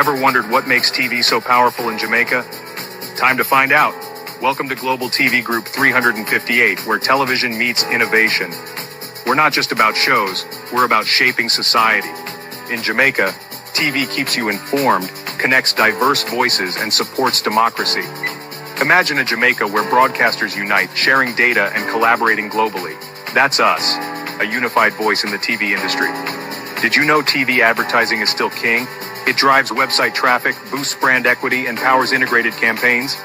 Ever wondered what makes TV so powerful in Jamaica? Time to find out. Welcome to Global TV Group 358, where television meets innovation. We're not just about shows, we're about shaping society. In Jamaica, TV keeps you informed, connects diverse voices, and supports democracy. Imagine a Jamaica where broadcasters unite, sharing data and collaborating globally. That's us, a unified voice in the TV industry. Did you know TV advertising is still king? It drives website traffic, boosts brand equity, and powers integrated campaigns.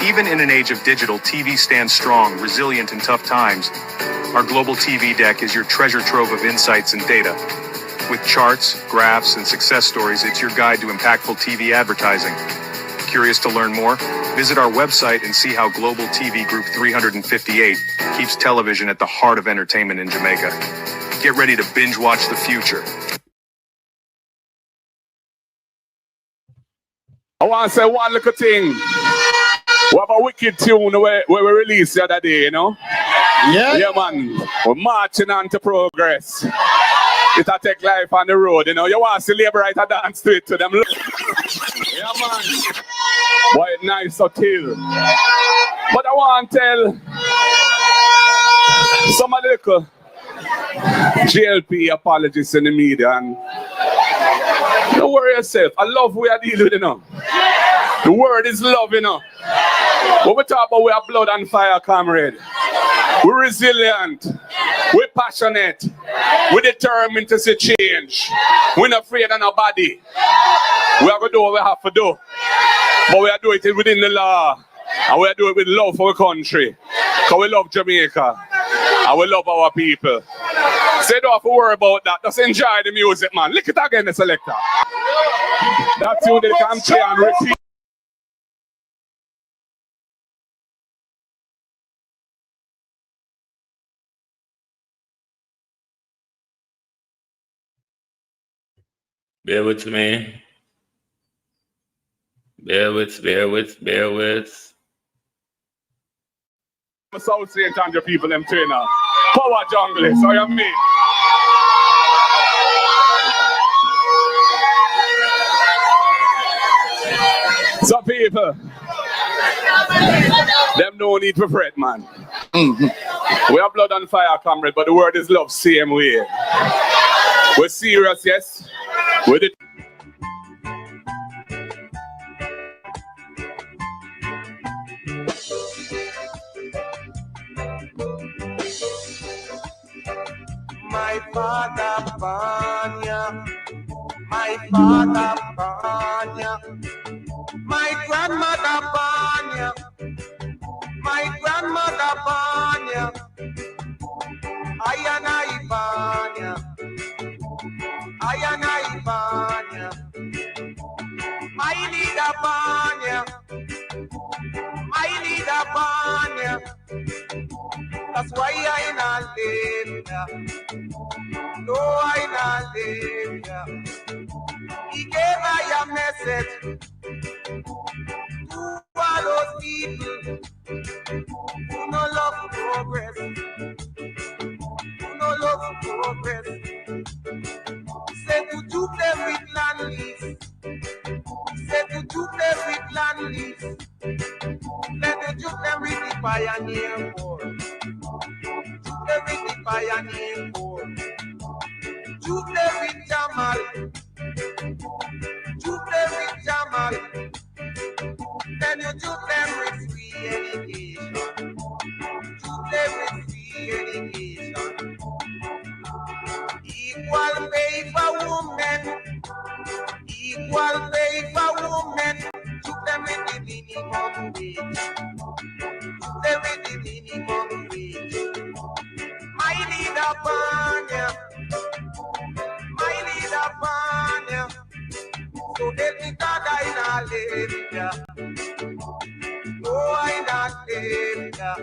Even in an age of digital, TV stands strong, resilient in tough times. Our global TV deck is your treasure trove of insights and data. With charts, graphs, and success stories, it's your guide to impactful TV advertising. Curious to learn more? Visit our website and see how Global TV Group 358 keeps television at the heart of entertainment in Jamaica. Get ready to binge watch the future. I want to say one little thing. We have a wicked tune where we released the other day, you know? Yeah. Yeah, man. We're marching on to progress. It'll take life on the road, you know? You want to see labor right a dance to it to them. Yeah, man. Boy, it's nice to kill. But I want to tell some of the little JLP apologists in the media, and don't worry yourself. I love what I deal with, you know. The word is love, you know. When we talk about we are blood and fire, comrade. We're resilient. We're passionate. We're determined to see change. We're not afraid of nobody. We are going to do what we have to do. But we are doing it within the law. And we are doing it with love for our country. Because we love Jamaica. And we love our people. So you don't have to worry about that. Just enjoy the music, man. Lick it again, the selector. That's you that can play and repeat. Bear with me. Bear with. I'm South St. Andrew people, them trainer. Power jungle, so you mean? Some people, them no need to fret, man. We have blood and fire, comrade, but the word is love, same way. We're serious, yes? With it. My father Banya, my father Banya, my grandmother Banya, my grandmother Banya, I Banya, I Banya, my leader Banya, my leader Banya. That's why I not live here. No, I not live here. He gave I a message to all those people who no love progress, who no love progress. He said to do them with land lease. He said to do them with land lease. Let the do them with the pioneer war. Do them with the pioneer war. Do them with Jamal. Do them with Jamal. Then you do them with free education. Do them with free education. Equal pay for women. Equal pay for women. Do them with the minimum wage. Do them with the minimum wage. My leader Banya. My leader Banya. So let me God I not live here. No, I not live here.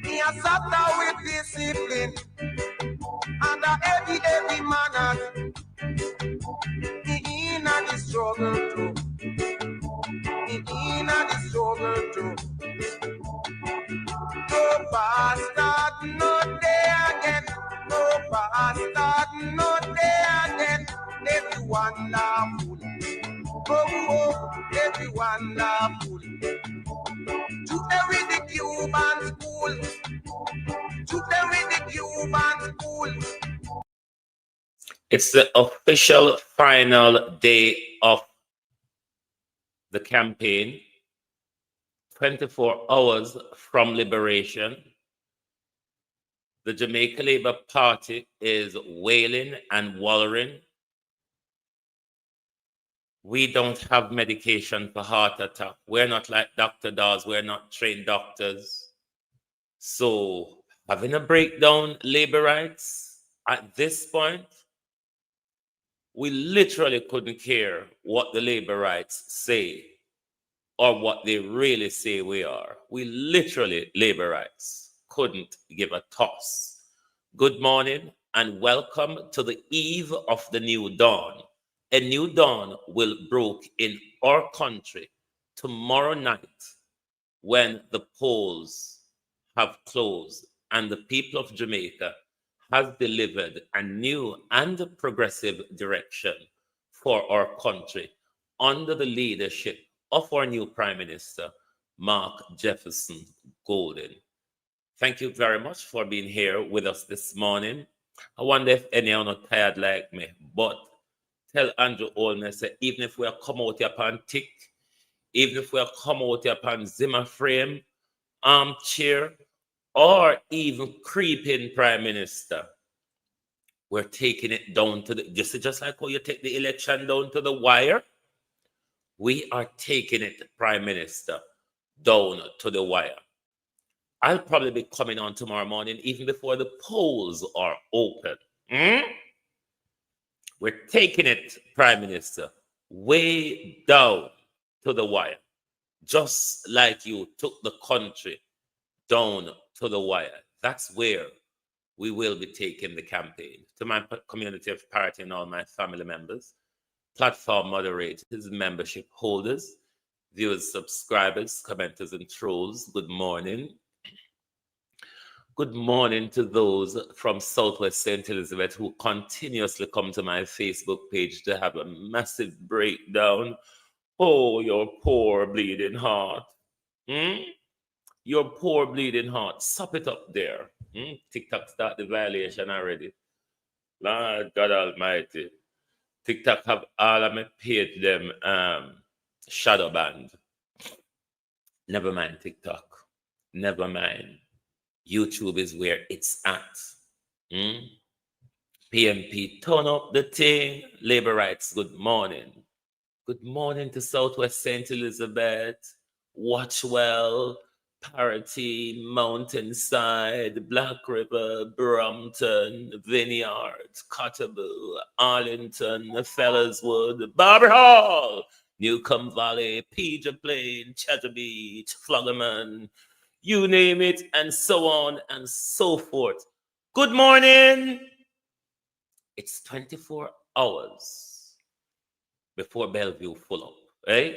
Me a sat down with discipline and a heavy manners. Me in a the struggle too. Me in a the struggle too. No bastard, no day again. No bastard, no day again. Everyone laughful. Oh, everyone laughful. Today with the Cuban school. Today with the Cuban school. It's the official final day of the campaign. 24 hours from liberation. The Jamaica Labour Party is wailing and wallowing. We don't have medication for heart attack. We're not like Dr. Dawes. We're not trained doctors. So having a breakdown, labor rights, at this point, we literally couldn't care what the labor rights say or what they really say we are. We literally, labor rights, couldn't give a toss. Good morning and welcome to the eve of the new dawn. A new dawn will break in our country tomorrow night when the polls have closed and the people of Jamaica has delivered a new and progressive direction for our country under the leadership of our new Prime Minister, Mark Jefferson Golden. Thank you very much for being here with us this morning. I wonder if any are not tired like me, but tell Andrew Holness that even if we are come out here upon tick, even if we are come out here upon Zimmer frame, armchair, or even creeping Prime Minister, we're taking it down to the, just like how you take the election down to the wire, we are taking it, Prime Minister, down to the wire. I'll probably be coming on tomorrow morning, even before the polls are open. We're taking it, Prime Minister, way down to the wire, just like you took the country down to the wire. That's where we will be taking the campaign. To my community of party and all my family members, platform moderators, membership holders, viewers, subscribers, commenters, and trolls, good morning. Good morning to those from Southwest St. Elizabeth who continuously come to my Facebook page to have a massive breakdown. Oh, your poor bleeding heart. Your poor bleeding heart. Sup it up there. TikTok start the violation already. Lord God Almighty. TikTok have all of my page them shadow banned. Never mind TikTok. Never mind. YouTube is where it's at. PMP, turn up the thing. Labor rights, good morning. Good morning to Southwest St. Elizabeth, Watchwell, Parity, Mountainside, Black River, Brompton, Vineyard, Cottaboo, Arlington, Fellaswood, Barbary Hall, Newcomb Valley, Peja Plain, Chatter Beach, Floggerman, you name it, and so on and so forth. Good morning. It's 24 hours before Bellevue full up, right?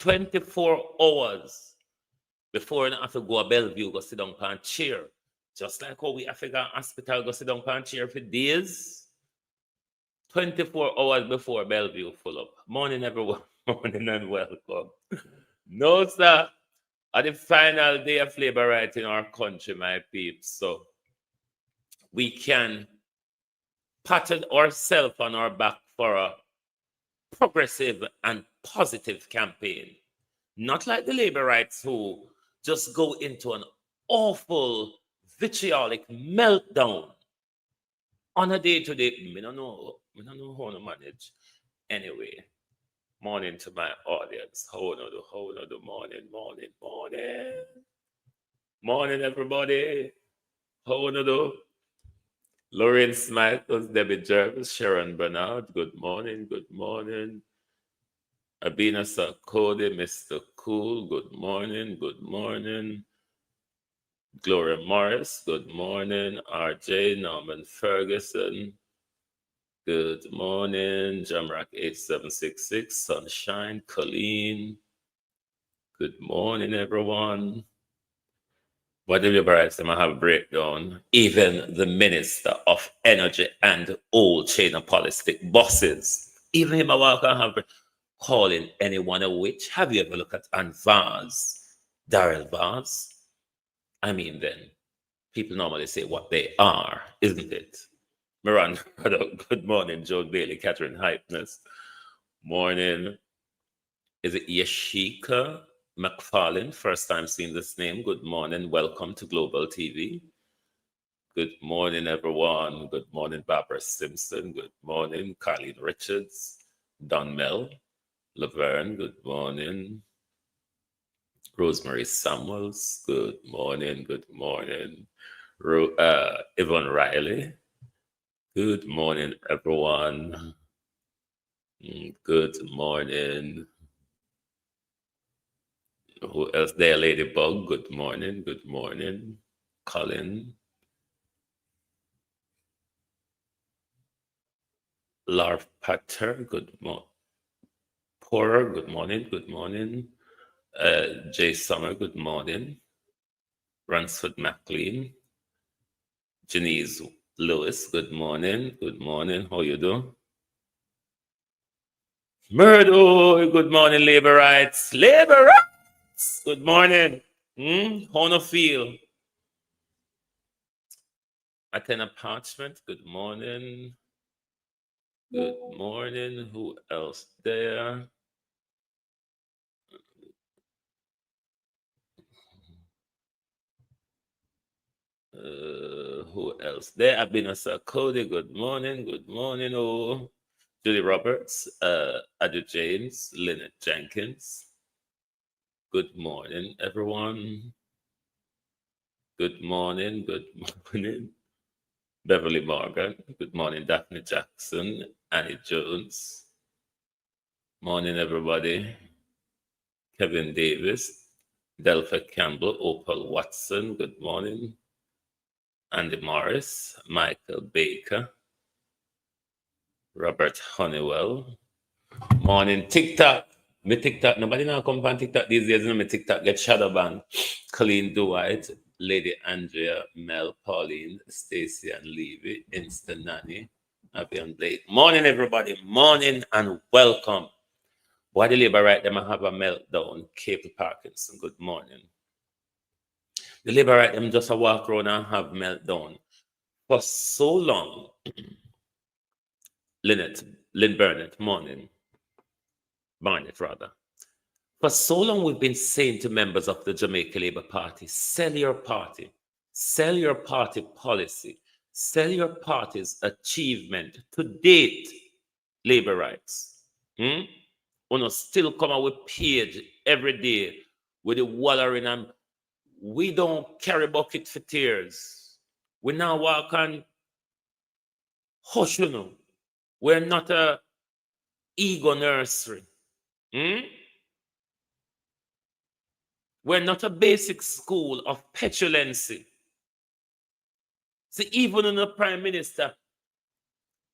24 hours before you have to go to Bellevue, go sit down and cheer. Just like how we have to go to hospital, go sit down and cheer for days. 24 hours before Bellevue full up. Morning, everyone. Morning and welcome. No, sir. At the final day of labor rights in our country, my peeps. So we can pat ourselves on our back for a progressive and positive campaign. Not like the labor rights who just go into an awful vitriolic meltdown on a day-to-day. I don't know how to manage. Anyway. Morning to my audience. How do morning. Morning, everybody. How do? Lorraine Smith, Debbie Jervis, Sharon Bernard. Good morning. Abina Sarkodi, Mr. Cool. Good morning. Gloria Morris. Good morning. RJ, Norman Ferguson. Good morning, Jamrock 8766, Sunshine, Colleen. Good morning, everyone. Whatever I say, I have a breakdown. Even the Minister of Energy and old chain of politic bosses, even him I walk and have calling anyone a witch. Have you ever looked at Ann Vaz, Darrell Vaz? I mean, then people normally say what they are, isn't it? Miranda, good morning. Joe Bailey, Catherine Hypeness. Morning. Is it Yashika McFarlane? First time seeing this name. Good morning. Welcome to Global TV. Good morning, everyone. Good morning, Barbara Simpson. Good morning, Colleen Richards. Don Mel. Laverne. Good morning. Rosemary Samuels. Good morning. Good morning. Yvonne Riley. Good morning, everyone. Good morning. Who else there? Ladybug. Good morning. Good morning. Colin. Larv Patter. Good morning. Poorer. Good morning. Good morning. Jay Summer. Good morning. Ransford McLean. Janice Lewis. Good morning. Good morning. How you doing? Murdo. Good morning, labor rights. Labor rights. Good morning. How no feel? Attend Parchment. Good morning. Good morning. Who else there? Who else there? Abinasa Cody. Good morning. Good morning. Oh, Julie Roberts. Adu James. Lynette Jenkins. Good morning, everyone. Good morning. Good morning. Beverly Morgan. Good morning, Daphne Jackson. Annie Jones. Morning, everybody. Kevin Davis. Delpha Campbell. Opal Watson. Good morning. Andy Morris. Michael Baker. Robert Honeywell. Morning, TikTok. Me TikTok. Nobody now come on TikTok these days. No, me TikTok get shadow banned. Colleen Dwight. Lady Andrea, Mel, Pauline, Stacy, and Levy, Instant Nanny, Avian Blake. Morning, everybody. Morning and welcome. Why the labor right them have a meltdown? Cape Parkinson. Good morning. The labor right them just a walk around and have meltdown for so long. Lynn Burnett. Morning. Barnett, rather. For so long, we've been saying to members of the Jamaica Labour Party, sell your party policy, sell your party's achievement to date, labor rights. Uno still come out with page every day with the wallering, and we don't carry bucket for tears. We now walk on hush, you know. We're not a ego nursery. We're not a basic school of petulancy. See, even in the Prime Minister,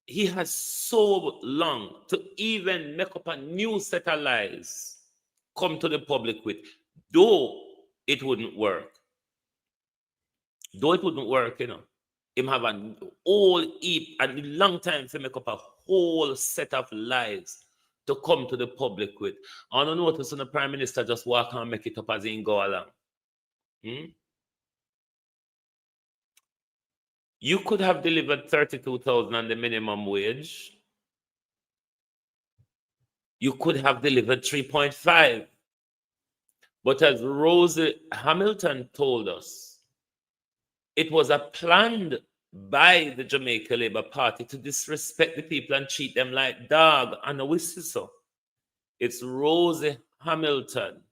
he has so long to even make up a new set of lies, come to the public with, though it wouldn't work. You know. Him have a whole heap and a long time to make up a whole set of lies to come to the public with. I don't notice when the Prime Minister just walk and make it up as he go along. You could have delivered 32,000 on the minimum wage. You could have delivered 3.5. But as Rosie Hamilton told us, it was a planned by the Jamaica Labour Party to disrespect the people and treat them like dog and a whistle. So it's Rosie Hamilton,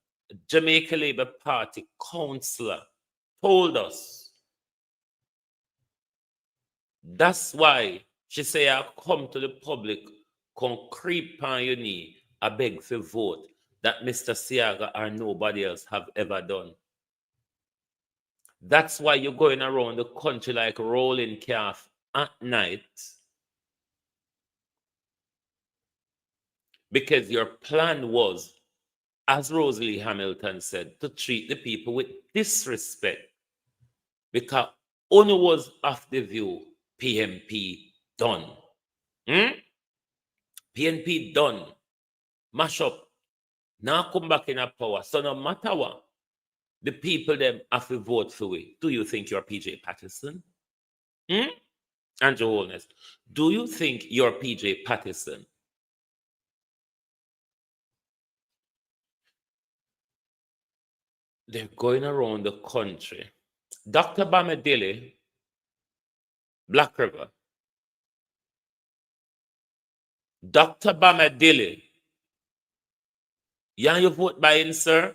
Jamaica Labour Party councillor, told us. That's why she say, I come to the public, come creep on your knee, I beg for vote that Mr. Siaga or nobody else have ever done. That's why you're going around the country like rolling calf at night. Because your plan was, as Rosalie Hamilton said, to treat the people with disrespect. Because Ono was of the view, PNP done. PNP done. mash up. Now come back in a power. So no matter what, the people them have to vote for we. Do you think you're PJ Patterson? Andrew Holness, do you think you're PJ Patterson? They're going around the country. Dr. Bamadili, Black River. Dr. Bamadili, you vote by him, sir?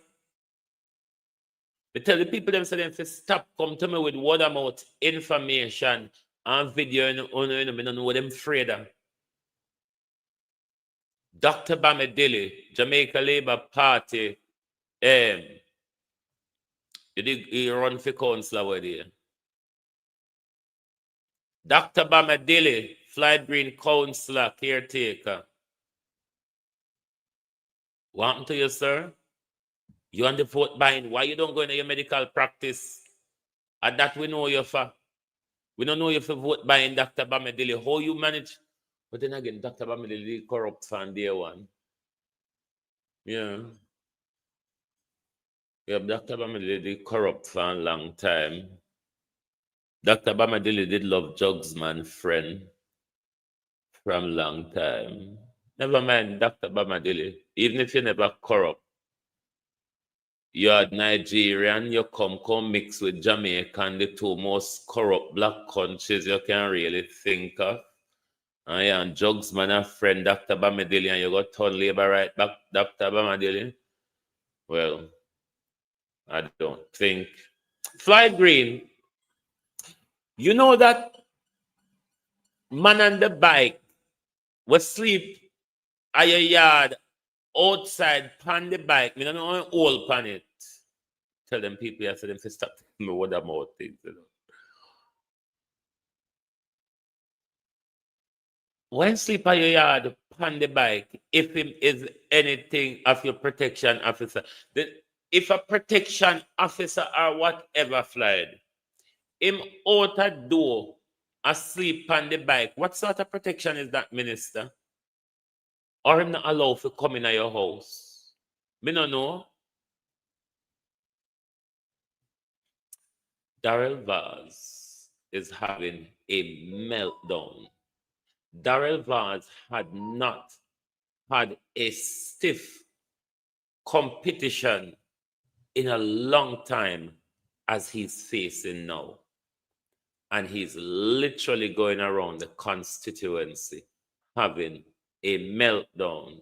They tell the people them say them to stop come to me with word of mouth information and video and I don't know what them afraid of. Dr. Bamadili, Jamaica Labour Party, he run for councillor over there. Dr. Bamadili, Flight Green councillor, caretaker. What happened to you, sir? You on the vote buying. Why you don't go into your medical practice? And that we know you for. We don't know you for vote buying Dr. Bamadili. How you manage? But then again, Dr. Bamadili corrupt from day one. Yeah. Yeah, Dr. Bamadili corrupt for a long time. Dr. Bamadili did love Jugsman friend from a long time. Never mind, Dr. Bamadili. Even if you never corrupt, you're Nigerian, you come mix with Jamaica, the two most corrupt black countries you can really think of. And Jugsman a friend, Dr. Bamadili, and you got turn labor right back, Dr. Bamadili. Well, I don't think. Fly Green, you know that man on the bike was sleep at your yard outside pan the bike. Me don't know all pan it. Tell them people I said them to stop me what about things, you know. When sleep at your yard, pan the bike, if him is anything of your protection officer, if a protection officer or whatever flied, him out a door, asleep on the bike, what sort of protection is that, minister? Or him not allowed to come in your house? Me no know. Darrell Vaz is having a meltdown. Darrell Vaz had not had a stiff competition in a long time as he's facing now. And he's literally going around the constituency having a meltdown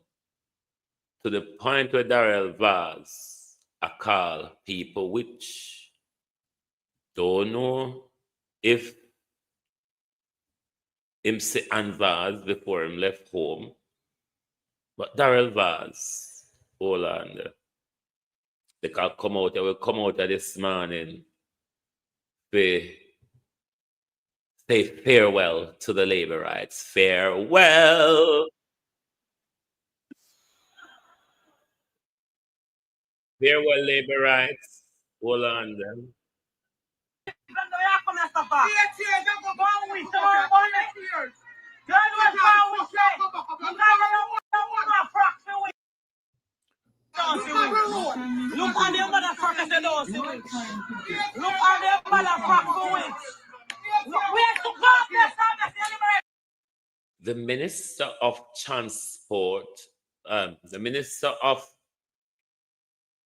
to the point where Darrell Vaz call people which don't know if him say and Vaz before him left home. But Darrell Vaz, hold on. They can come out, they will come out this morning to say farewell to the labor rights. Farewell. Farewell, labor rights. Hold on then. Look on the motherfuckers that don't see it. Look on the motherfuckers. The Minister of Transport, the Minister of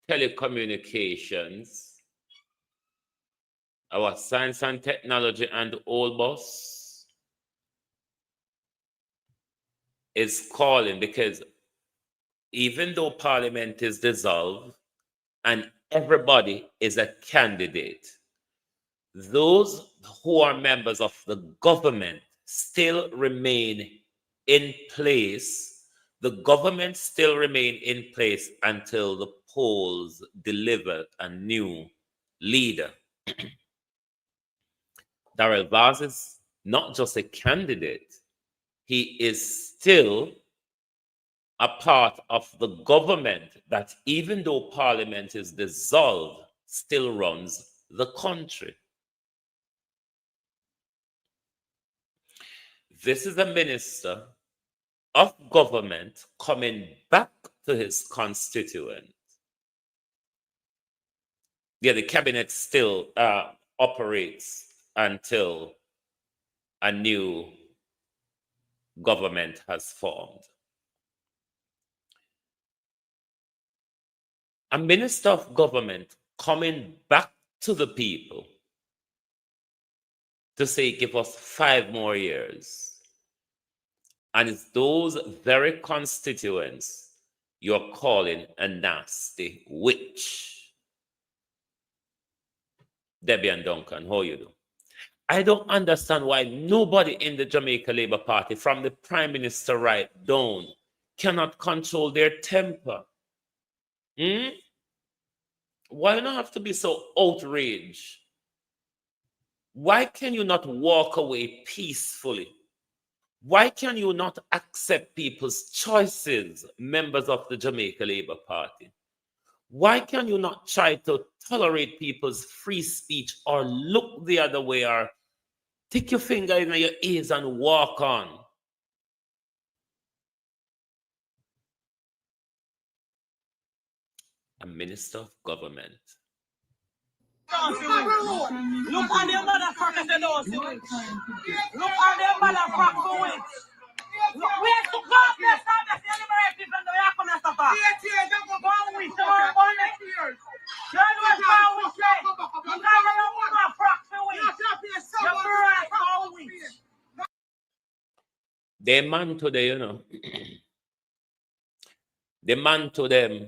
Telecommunications, our Science and Technology and Old Boss is calling because even though Parliament is dissolved and everybody is a candidate, those who are members of the government still remain in place. The government still remain in place until the polls deliver a new leader. Darrell Vaz is not just a candidate, he is still a part of the government that, even though Parliament is dissolved, still runs the country. This is a minister of government coming back to his constituents. Yeah, the cabinet still operates until a new government has formed. A minister of government coming back to the people to say, give us 5 more years. And it's those very constituents you're calling a nasty witch. Debbie and Duncan, how you do? I don't understand why nobody in the Jamaica Labour Party, from the Prime Minister right down, cannot control their temper. Why not have to be so outraged? Why can you not walk away peacefully? Why can you not accept people's choices, members of the Jamaica Labour Party? Why can you not try to tolerate people's free speech or look the other way or take your finger in your ears and walk on? A minister of government. Look on the motherfuckers that don't see it. Look on the motherfuckers who it. Where's the God that started the celebrating from the Yakum and Safa? 1 week, tomorrow morning. John was 4 weeks late. You can't have no more approximate weeks. You're right, 4 weeks. They man today, you know. The man to them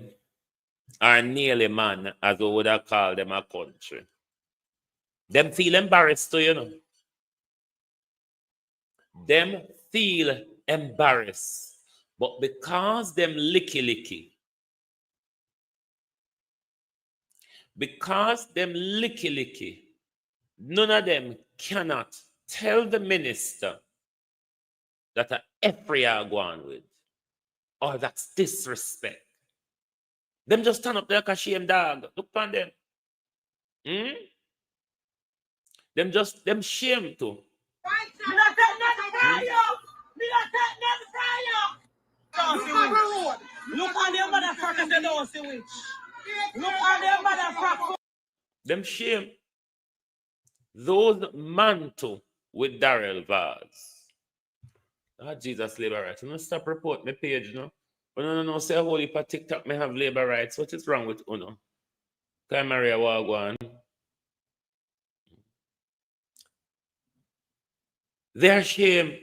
are nearly man, as we would have called them a country. Them feel embarrassed too, you know. Them feel embarrassed. But because them licky, none of them cannot tell the minister that a every are going with, or that's disrespect. Them just stand up there like a shame dog. Look on them. Them shame too. Look on the motherfuckers that don't see it. Look on the motherfuckers. Them shame. Those mantle with Darrell Vaz. Jesus, labor rights. You know, stop report my page, you know. No, say a whole heap of TikTok may have labor rights. What is wrong with Uno? Can Maria Wagwan? They're ashamed.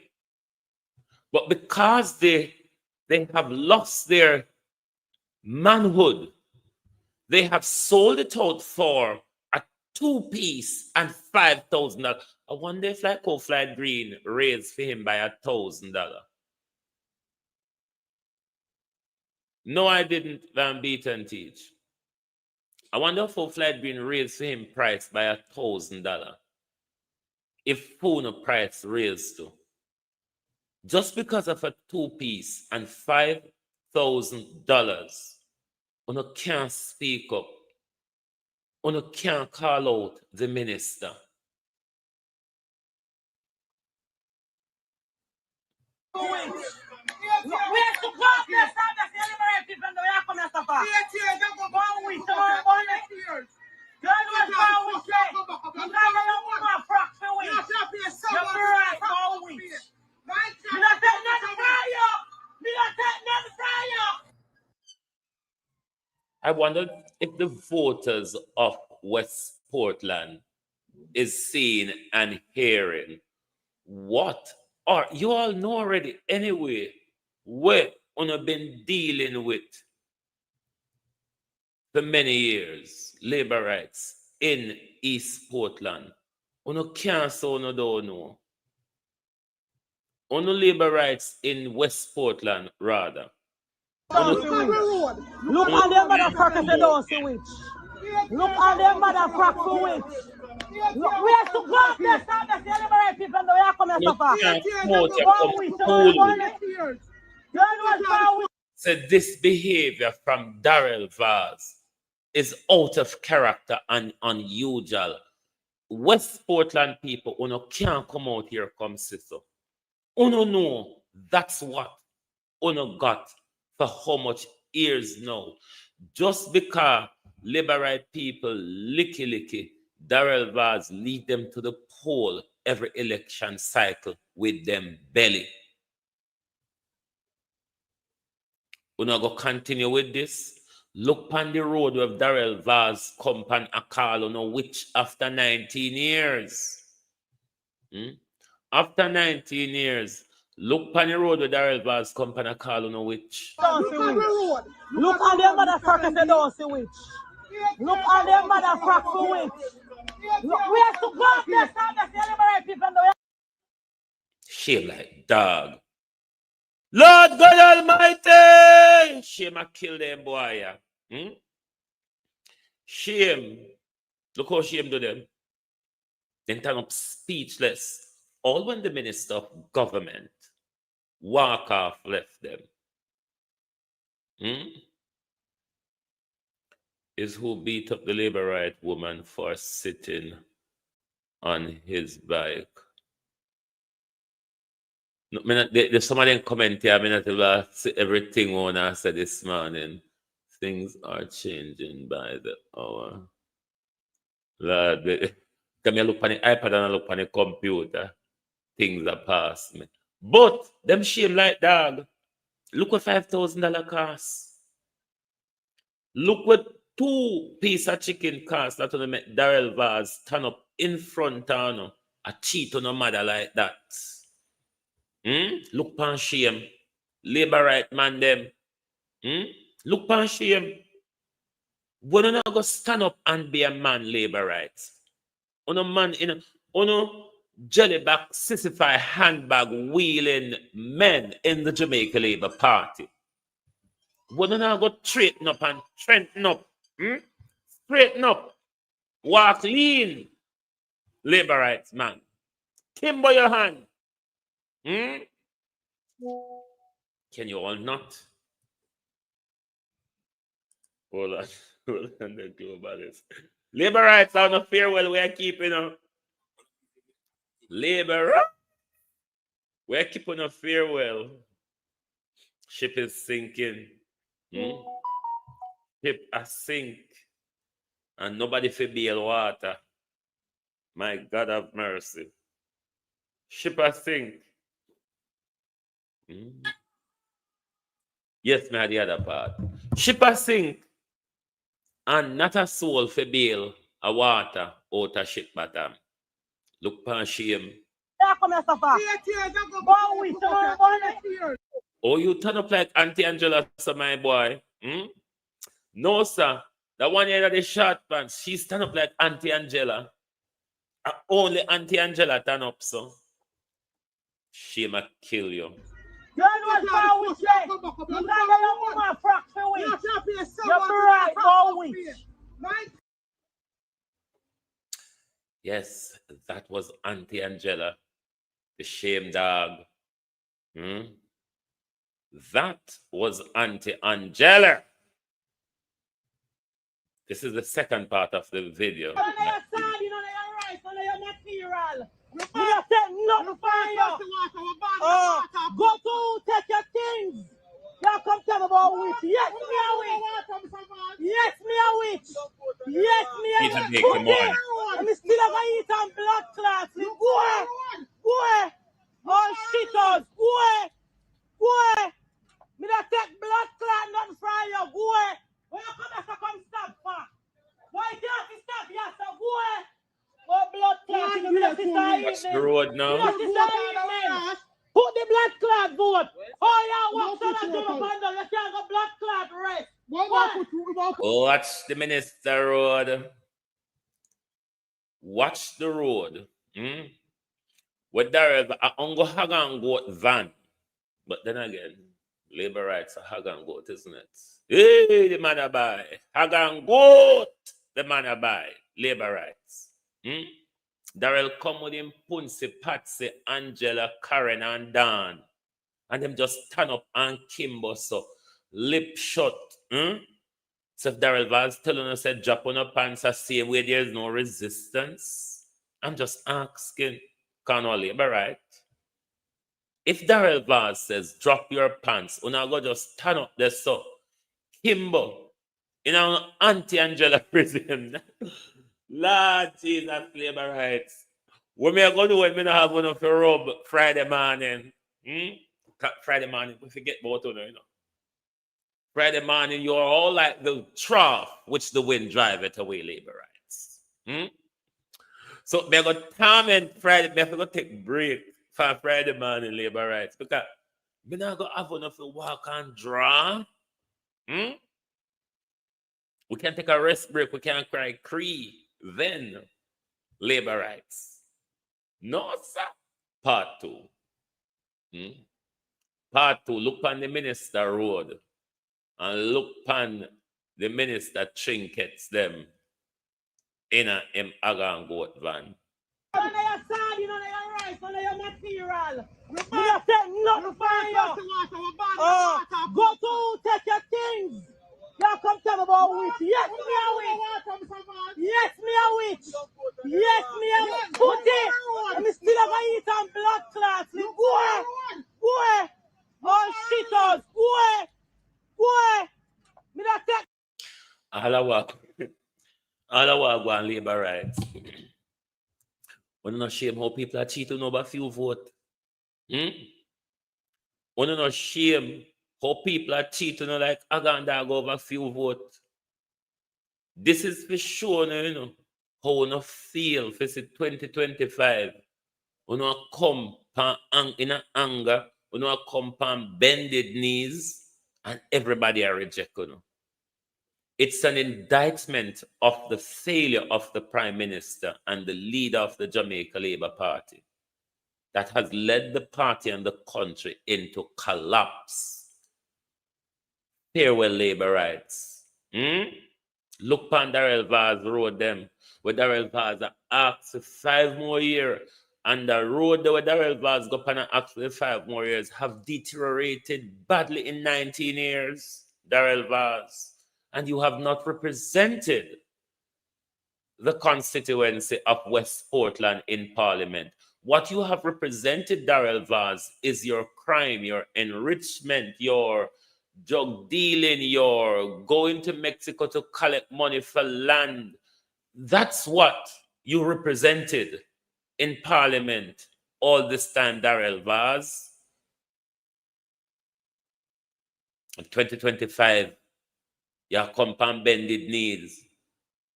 But because they have lost their manhood, they have sold it out for a 2-piece and $5,000. I wonder if like Flight Green raised for him by $1,000. No, I didn't beat and teach. I wonder if Flight Green raised for him price by $1,000. If Puna price raised to. Just because of a 2-piece and $5,000, you can't speak up. You can't call out the minister. Where's the God that started the celebrating from the Yakum and Safa? 1 week, tomorrow morning. John was 4 weeks late. You can't have no more approximate weeks. You're right, 4 weeks. You don't take nothing from you. You don't take nothing from you. I wonder if the voters of West Portland is seeing and hearing what, or you all know already anyway, what you've been dealing with for many years, labor rights in East Portland. You can't say you don't know. You labor rights in West Portland, rather. Look on them motherfuckers that don't see it. Look on them motherfuckers with. Where's the God that started the celebrating from the Yakum and Safa? 1 week, tomorrow morning. John was 4 weeks. So this behavior from Darrell Vaz is out of character and unusual. West Portland people, can't come out here come sit so. Know that's what got for how much years now. Just because liberate people licky, Darrell Vaz lead them to the poll every election cycle with them belly. We're not going to continue with this. Look on the road with Darrell Vaz come and a call on a witch after 19 years. After 19 years, look on the road with Darrell Vaz come and a call on a witch. Look on the road. Look on the motherfuckers that don't see witch. Look on the motherfucker witch. Look, we have to go up there, stand there, liberate people. Shame like dog. Lord God Almighty! Shame I kill them boy. Shame. Look how shame do them. Then turn up speechless. All when the minister of government walk off left them. Is who beat up the labor right woman for sitting on his bike. No, there's somebody in comment here. I mean, I see everything when I said this morning. Things are changing by the hour. Lord, come here, look on the iPad and I look on the computer. Things are past me. But them shame like dog. Look what $5,000 cost. Look what 2 pieces of chicken cost that will make Darrell Vaz stand up in front of a cheat on a mother like that. Look pan shame. Labor right man them. Look pan shame. When you not go stand up and be a man labor rights. On a man in a jellyback sissified handbag wheeling men in the Jamaica Labour Party. When you not go straighten up and strengthen up. Straighten up. Walk lean. Labor rights man. Timber your hand. Can you all not? Hold on. Hold on, the globalist. Labor rights are no farewell we are keeping up. Labor. We're keeping a farewell. Ship is sinking. Ship a sink. And nobody for bail water. My God have mercy. Ship a sink. Yes, me had the other part. Ship a sink. And not a soul for bail a water out a ship bottom. Look pan shame. Oh, you turn up like Auntie Angela, so my boy. No, sir. The one here that the short pants, she stand up like Auntie Angela. Only Auntie Angela turn up, so. She might kill you. You know what witch like? You got your woman frock for witch. You're right for witch. Yes, that was Auntie Angela, the shame dog. That was Auntie Angela. This is the second part of the video. You know your side, you know your rights, you know your material. You don't take nothing for you. Go to take your things. You come tell me about witch. Yes, me a witch. Yes, me a witch. Yes, me a witch. I'm still a going to eat on blood clots. Go. All shitters. Go. Me don't take blood clot nothing from you. Go. When you come here, so come stop for. Why can't you stop here, so go. Oh, blood clot. You know, watch the road now. Put the blood clot vote. Oh, yeah, walk so that you can't go blood clot rest. Watch the minister road. Watch the road. With there, I go hag and goat van. But then again, labor rights are hag and goat, isn't it? Hey, the man a buy. Hag and goat, the man a buy. Labor rights. Darrell come with him, Punsi, Patsy, Angela, Karen, and Dan. And them just stand up and Kimbo, so lip shut. So if Darrell Vaz telling us that drop on your pants the same way there's no resistance, I'm just asking, can all labor right? If Darrell Vaz says drop your pants, una go just stand up there so Kimbo, in our anti-Angela prison. Lord Jesus, labor rights. What me I go do when me not have one of the rub Friday morning? Friday morning, we forget about it, you know. Friday morning, you're all like the trough which the wind driveth away, labor rights. So me go torment Friday, me go take break for Friday morning labor rights because me not go have one of the walk and draw. We can take a rest break, we can cry cree, then labor rights. No, sir. Part 2. Part 2, look on the minister road and look on the minister trinkets them in a agan goat van. None of your sardine, none of your rice, none of your material. Me not say nothing for you. Go to take your things. You come tell me about witch. Yes, me a witch. Yes, me a witch. Yes, me a witch. Put it. And me still have to eat some blood clots. Boy. All shitters. Boy. Me not take. All I walk on labor rights. When not shame how people are cheating over few vote. When not shame how people are cheating like Aganda over few vote. This is for sure, you know, how we not feel for 2025. We not come in anger, we not come on bended knees, and everybody are reject, you know. It's an indictment of the failure of the Prime Minister and the leader of the Jamaica Labour Party that has led the party and the country into collapse. Farewell labor rights. Look on Darrell Vaz road them, where Darrell Vaz asked for 5 more years, and the road where Darrell Vaz go on and ask for 5 more years have deteriorated badly in 19 years, Darrell Vaz. And you have not represented the constituency of West Portland in Parliament. What you have represented, Darrell Vaz, is your crime, your enrichment, your drug dealing, your going to Mexico to collect money for land. That's what you represented in Parliament all this time, Darrell Vaz. In 2025, you come on bended knees,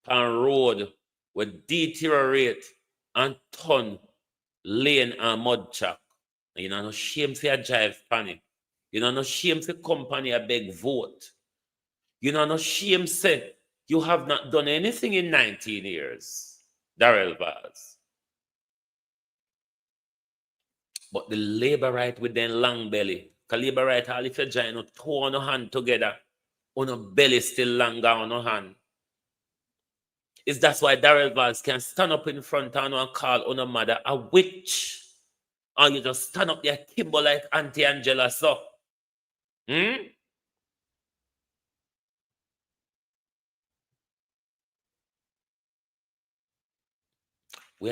on road will deteriorate and turn lane and mud chuck. You know, no shame for a drive panny. You know, no shame for company a beg vote. You know, no shame say you have not done anything in 19 years, Darrell Vaz. But the labor right with them long belly, because labor right, all if you join, no two on your hand together, on your belly still longer on your hand. Is that's why Darrell Vaz can stand up in front of you and call on a mother a witch. Or you just stand up there kimbo like Auntie Angela so. We're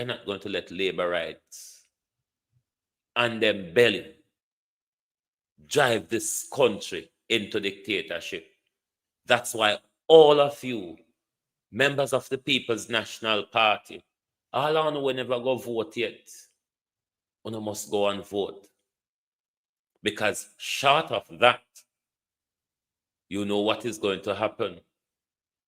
not going to let labor rights and them belly drive this country into dictatorship. That's why all of you, members of the People's National Party, all on will never go vote yet. You must go and vote. Because short of that, you know what is going to happen.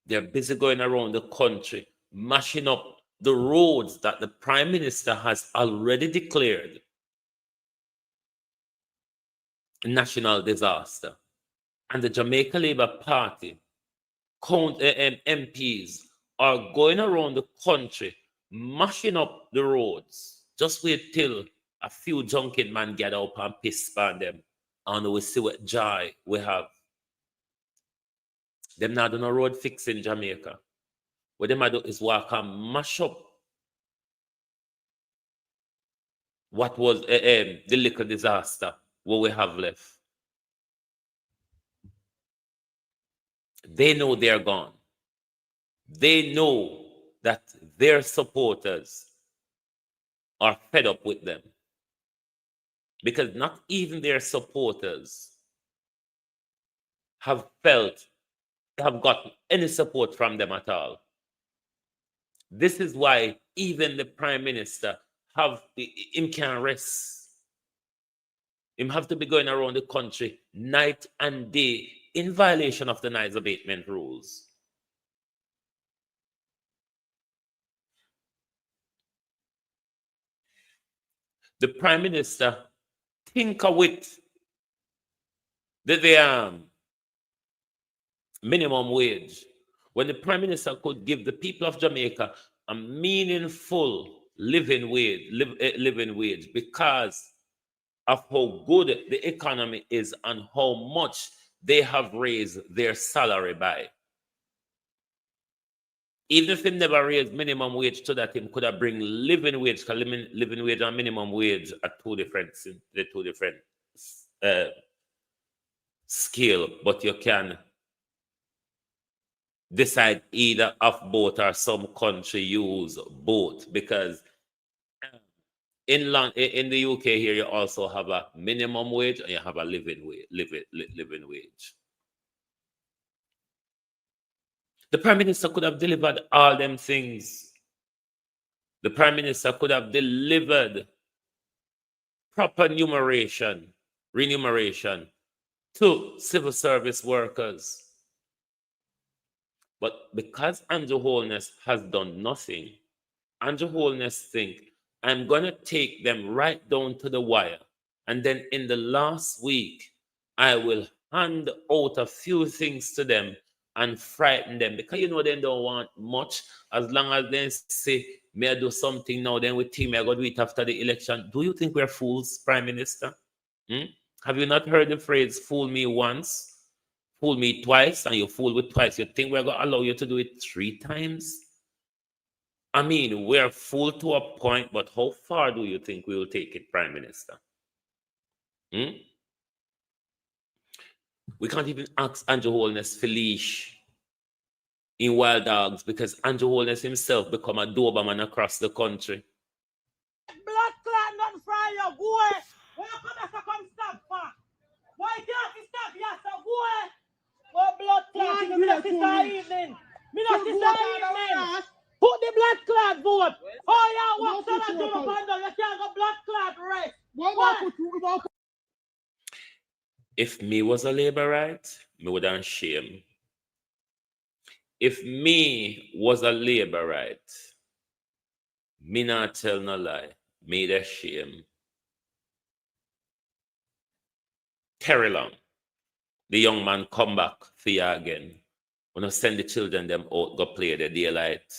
They're busy going around the country, mashing up the roads that the Prime Minister has already declared national disaster. And the Jamaica Labour Party MPs are going around the country, mashing up the roads. Just wait till a few junket men get up and piss on them, and we see what joy we have. Them not do no road fix in Jamaica. What them do is walk and mash up what was the little disaster what we have left. They know they're gone. They know that their supporters are fed up with them. Because not even their supporters have felt have gotten any support from them at all. This is why even the Prime Minister him can't rest. Him have to be going around the country night and day in violation of the noise abatement rules. The Prime Minister tinker with the minimum wage, when the Prime Minister could give the people of Jamaica a meaningful living wage because of how good the economy is and how much they have raised their salary by. Even if he never raised minimum wage to that, him could have bring living wage, because living wage and minimum wage are two different scale, but you can decide either of both, or some country use both, because in the UK here you also have a minimum wage and you have a living wage. The Prime Minister could have delivered all them things. The Prime Minister could have delivered proper remuneration to civil service workers. But because Andrew Holness has done nothing, Andrew Holness think, I'm going to take them right down to the wire. And then in the last week, I will hand out a few things to them and frighten them. Because you know they don't want much. As long as they say, may I do something now, then we think may I go do it after the election. Do you think we're fools, Prime Minister? Have you not heard the phrase, fool me once, fool me twice, and you fool with twice? You think we're going to allow you to do it 3 times? I mean, we're full to a point, but how far do you think we will take it, Prime Minister? We can't even ask Andrew Holness for leash in Wild Dogs because Andrew Holness himself become a Doberman across the country. Blood clot not fry your boy. When you come stop for? Why can't you stop? Yes, boy. Oh, blood clot. Me not evening. Put the blood clot vote. Oh, yeah, walk down and do the bundle. You can't go blood clot right. What? If me was a Labourite, me would have shame. If me was a Labourite, me not tell no lie, me the shame. Terry Long, the young man come back for you again. When I send the children them out, go play the daylight.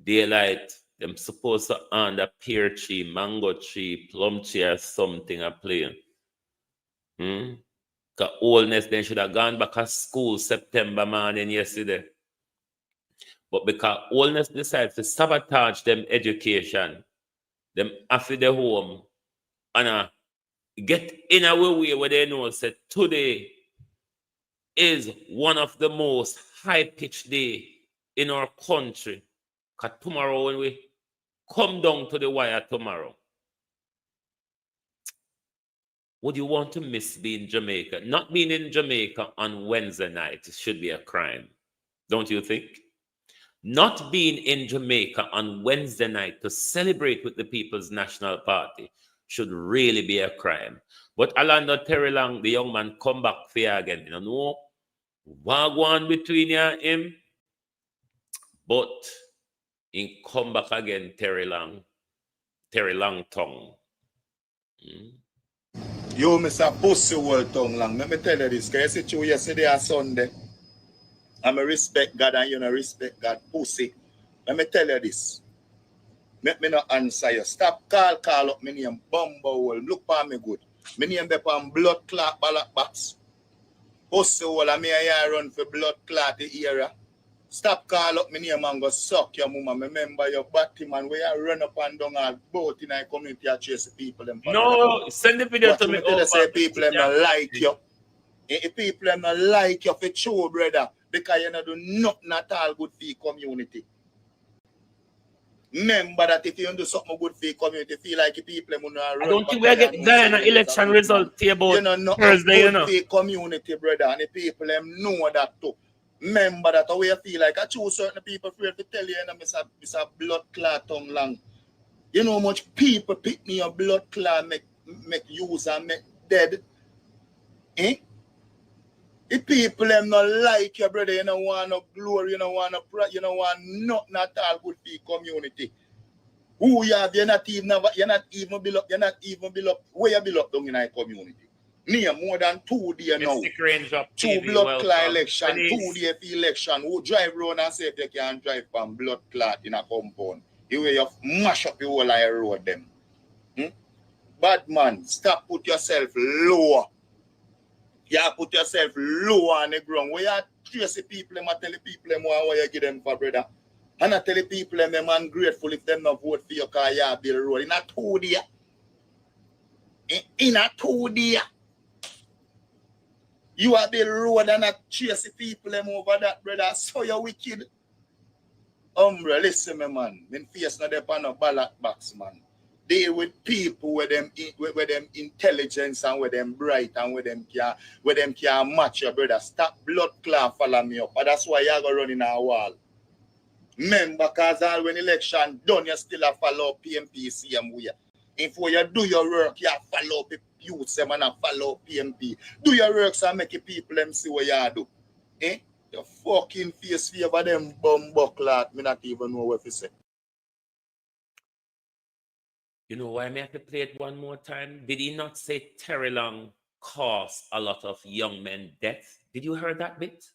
Daylight, them supposed to under pear tree, mango tree, plum tree or something are playing. Because oldness then should have gone back to school September morning yesterday. But because oldness decided to sabotage them education, them after the home, and get in a way where they know that today is one of the most high-pitched day in our country. Because tomorrow when we come down to the wire tomorrow, would you want to miss being Jamaica? Not being in Jamaica on Wednesday night should be a crime. Don't you think? Not being in Jamaica on Wednesday night to celebrate with the People's National Party should really be a crime. But Alando Terry Long, the young man, come back for you again. You know, what go on between you and him? But he come back again, Terry Long tongue. You, Mr. Pussy World Tongue Long, let me tell you this, because you see you yesterday and Sunday, I'm a respect God and you don't respect God, pussy. Let me tell you this. Make me not answer you. Stop call up my name, Bumble. Look for me good. My name be on blood clot ballot box. Pussy World, I may run for blood clot the area. Stop call up my name and go suck your mama. Remember your body man where you run up and down all boat in a community and chase people. No, send the video to me. Tell you say people not like you. If people not like you for true, brother, because you don't do nothing at all good for your community. Remember that if you don't do something good for your community, feel like the people not run. I don't think we get Guyana election result here about you know, Thursday, you know. For your community, brother, and the people know that too. Remember that how you feel like I choose certain people afraid to tell you, and it's a blood clot tongue long. You know how much people pick me a blood clot make use and make dead? Eh? If people them not like your brother, you don't want no glory, you don't want no pride, you don't want nothing at all good for your community. Who you have, you're not even beloved. Where you beloved down in our community? Near more than 2 days now. Two blood clot election, 2 days for election. Who drive around and say if you can't drive from blood clot in a compound? You will mash up the whole of the road them. Bad man, stop put yourself lower. You put yourself lower on the ground. Where you trace the people, I tell the people what you give them for, brother. And I tell the people them ungrateful if them not vote for you because you build road. In a 2 days. In a 2 days. You are build road and not chase the people them over that, brother. So you're wicked. Listen, man. When face not there on a ballot box, man. Deal with people with them intelligence and with them bright and with them can match your brother. Stop blood clot follow me up. And that's why you go running a wall. Remember, because all when election done, you still have follow PMP same way. If you do your work, you follow up youth them and follow PMP. Do your work so make the people them see what you do. Eh? Your fucking face favor them bumbuckler. Me not even know what to say. You know why I have to play it one more time? Did he not say Terry Long caused a lot of young men death? Did you hear that bit?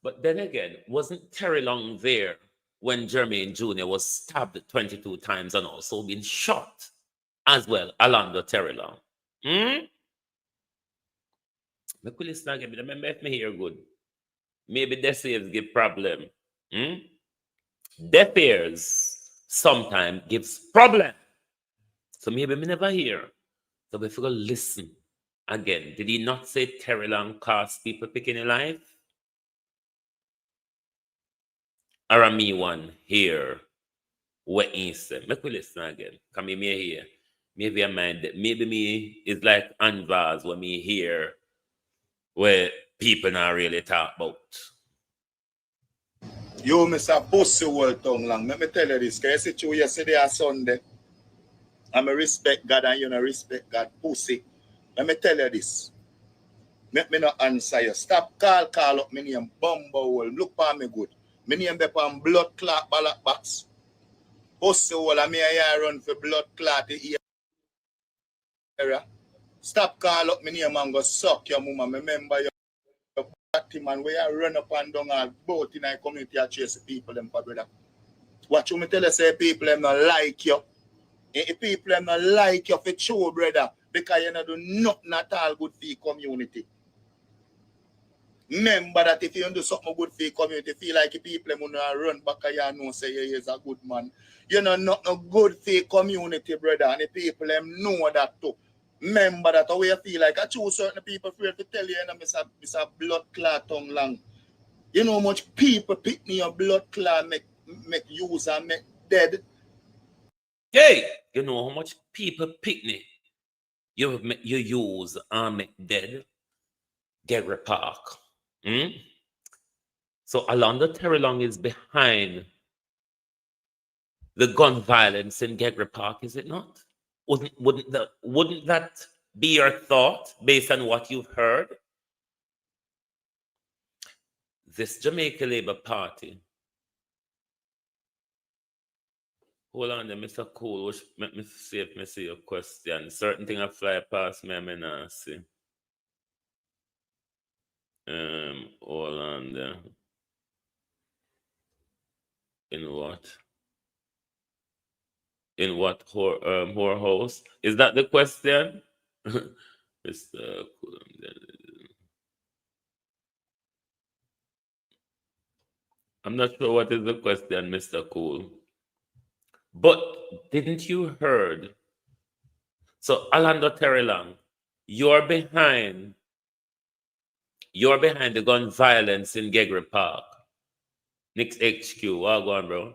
But then again, wasn't Terry Long there when Jermaine Jr. was stabbed 22 times and also been shot as well, Alando Terry Long? Me could listen again, but remember if me hear good. Maybe deaf ears give problem. Deaf ears sometimes gives problem. So maybe me never hear. So if you go listen again, did he not say Terry Long cost people picking a life? Or a me one here what he said. Make we listen again. Come me here. Maybe I mind that maybe me is like Anvaz when me hear where people not really talk about. You Mr. Pussy world tongue long. Let me tell you this. Because you see you yesterday or Sunday. I'm a respect God and you don't respect God. Pussy. Let me tell you this. Make me not answer you. Stop call up my name. Bumble. Look for me good. My name be on blood clot ballot box. Pussy hole and me here run for blood clot the area. Stop call up my name and go suck your mama. Remember your party man where you run up and down all both in our community and chase people them for brother. What you me tell you say people them not like you. If people them not like you for true brother because you not do nothing at all good for your community. Remember that if you do something good for your community, feel like the people them run back and you know say you is a good man. You know not no good for your community, brother, and the people them know that too. Remember that how you feel like I choose certain people afraid to tell you, you know, it's a blood clot tongue long. You know how much people pick me a blood clot make use and make dead. Hey, you know how much people pick me you use and make dead? Gerry Park. So Alonzo Terry Long is behind the gun violence in Gerry Park, is it not? Wouldn't that be your thought based on what you've heard? This Jamaica Labour Party. Hold on there, Mr. Cool. Let me see if I see your question. Certain thing I fly past me, I may not see. Hold on there. In what? In what whorehouse? Is that the question? Mr. Cool. I'm not sure what is the question, Mr. Cool. But didn't you heard? So Alando Terry Long, you're behind the gun violence in Gerry Park. Nick's HQ, well go on, bro.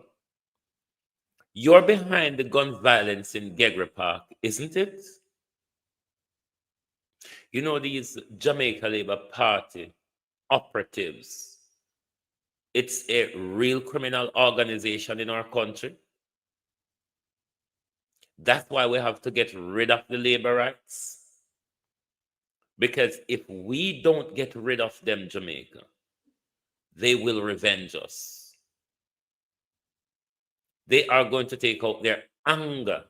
You're behind the gun violence in Gerry Park, isn't it? You know, these Jamaica Labour Party operatives, it's a real criminal organization in our country. That's why we have to get rid of the labor rights. Because if we don't get rid of them, Jamaica, they will revenge us. They are going to take out their anger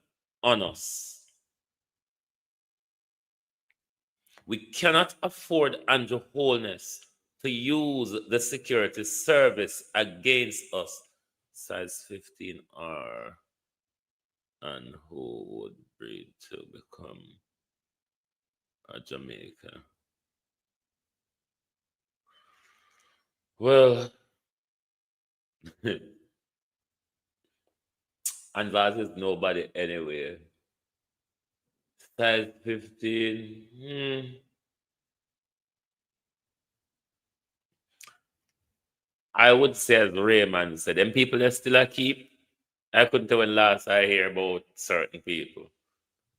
on us. We cannot afford Andrew Holness to use the security service against us. Size 15R. And who would breed to become a Jamaica? Well, and that is nobody anyway. Size 15. I would say, as Raymond said, them people are still a keep. I couldn't tell when last I hear about certain people.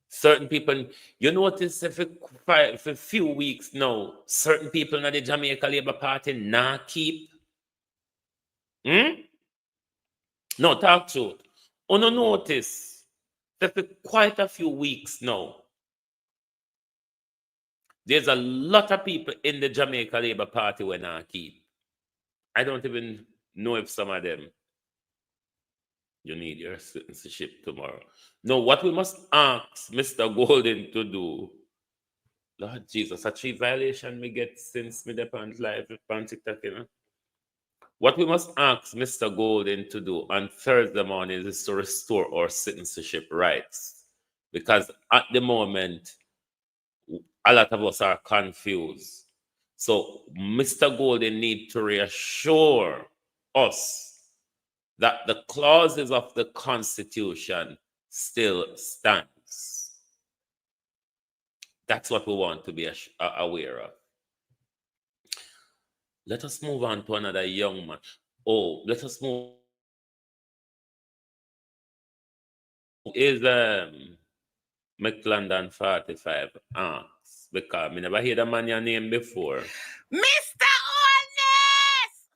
Certain people, you notice if for a few weeks now, certain people in the Jamaica Labour Party nah keep. No, talk truth. On a notice, that for quite a few weeks now, there's a lot of people in the Jamaica Labour Party when I keep. I don't even know if some of them, you need your citizenship tomorrow. No, what we must ask Mr. Golden to do, Lord Jesus, a 3 violation we get since me depend live on TikTok, you know. What we must ask Mr. Golden to do on Thursday morning is to restore our citizenship rights. Because at the moment, a lot of us are confused. So Mr. Golden needs to reassure us that the clauses of the Constitution still stands. That's what we want to be aware of. Let us move on to another young man. Oh, let us move. Is McLendon 45 asks, because I never heard the man your name before. Mr. Honest!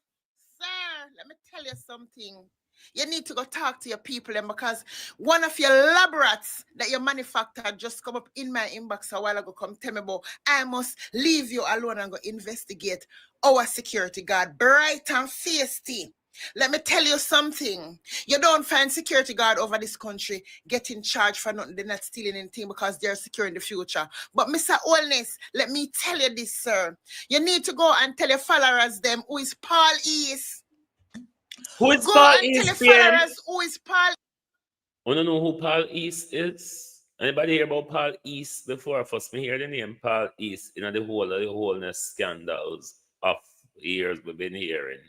Sir, let me tell you something. You need to go talk to your people then, because one of your lab rats that you manufactured just come up in my inbox a while ago, come tell me about, I must leave you alone and go investigate our security guard, bright and feisty. Let me tell you something. You don't find security guard over this country getting charged for nothing. They're not stealing anything because they're securing the future. But Mr. Holness, let me tell you this, sir. You need to go and tell your followers them who is Paul East. Who is Go Paul and East? tell your followers who is Paul. Want to know who Paul East is? Anybody hear about Paul East before? First, me hear the name Paul East in the whole of the wholeness scandals of years we've been hearing.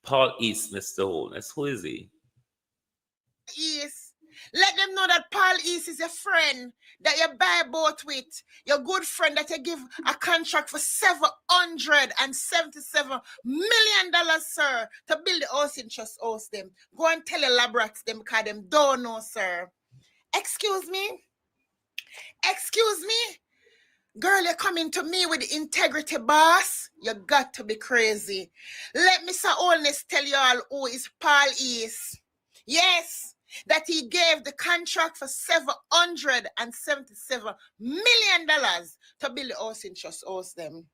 Paul East, Mr. Holness. Who is he? East. Let them know that Paul East is a friend that you buy boat with. Your good friend that you give a contract for $777 million, sir, to build the house in Trust House them. Go and tell your lab rats them because them don't know, sir. Excuse me? Excuse me? Girl, you're coming to me with integrity, boss. You got to be crazy. Let Mr. Holness tell you all who is Paul East. Yes, that he gave the contract for $777 million to build the house in Trust House them.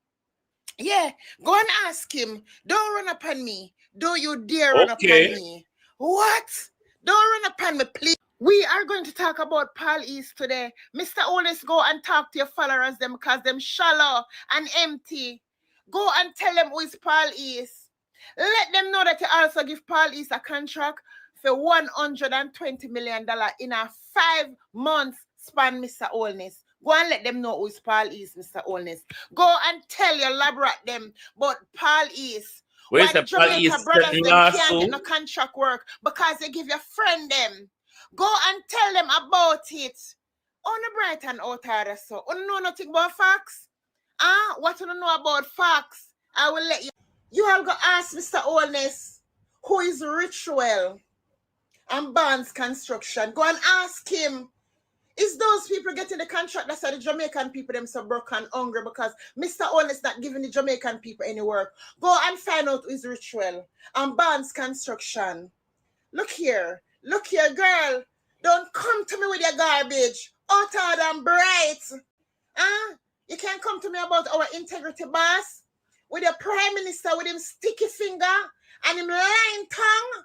Yeah, go and ask him. Don't run up on me. Don't you dare run up on me. What? Don't run up on me, please. We are going to talk about Paul East today. Mr. Holness, go and talk to your followers them because them shallow and empty. Go and tell them who is Paul East. Let them know that you also give Paul East a contract for $120 million in a 5-month span, Mr. Holness. Go and let them know who is Paul East, Mr. Holness. Go and tell your lab rat them about Paul East. Where's Why the Paul Jamaica East brothers them can't lawsuit? get no contract work because they give your friend them. Go and tell them about it. On the bright and out there, so. You know nothing about facts? What you know about facts? I will let you. You all go ask Mr. Holness who is Ritual and Barnes Construction. Go and ask him Is those people getting the contract that's why the Jamaican people them so broke and hungry because Mr. Owen is not giving the Jamaican people any work. Go and find out who is Ritual and Barnes Construction. Look here, girl. Don't come to me with your garbage. Hotter than bright. Huh? You can't come to me about our integrity boss with your prime minister with him sticky finger and him lying tongue.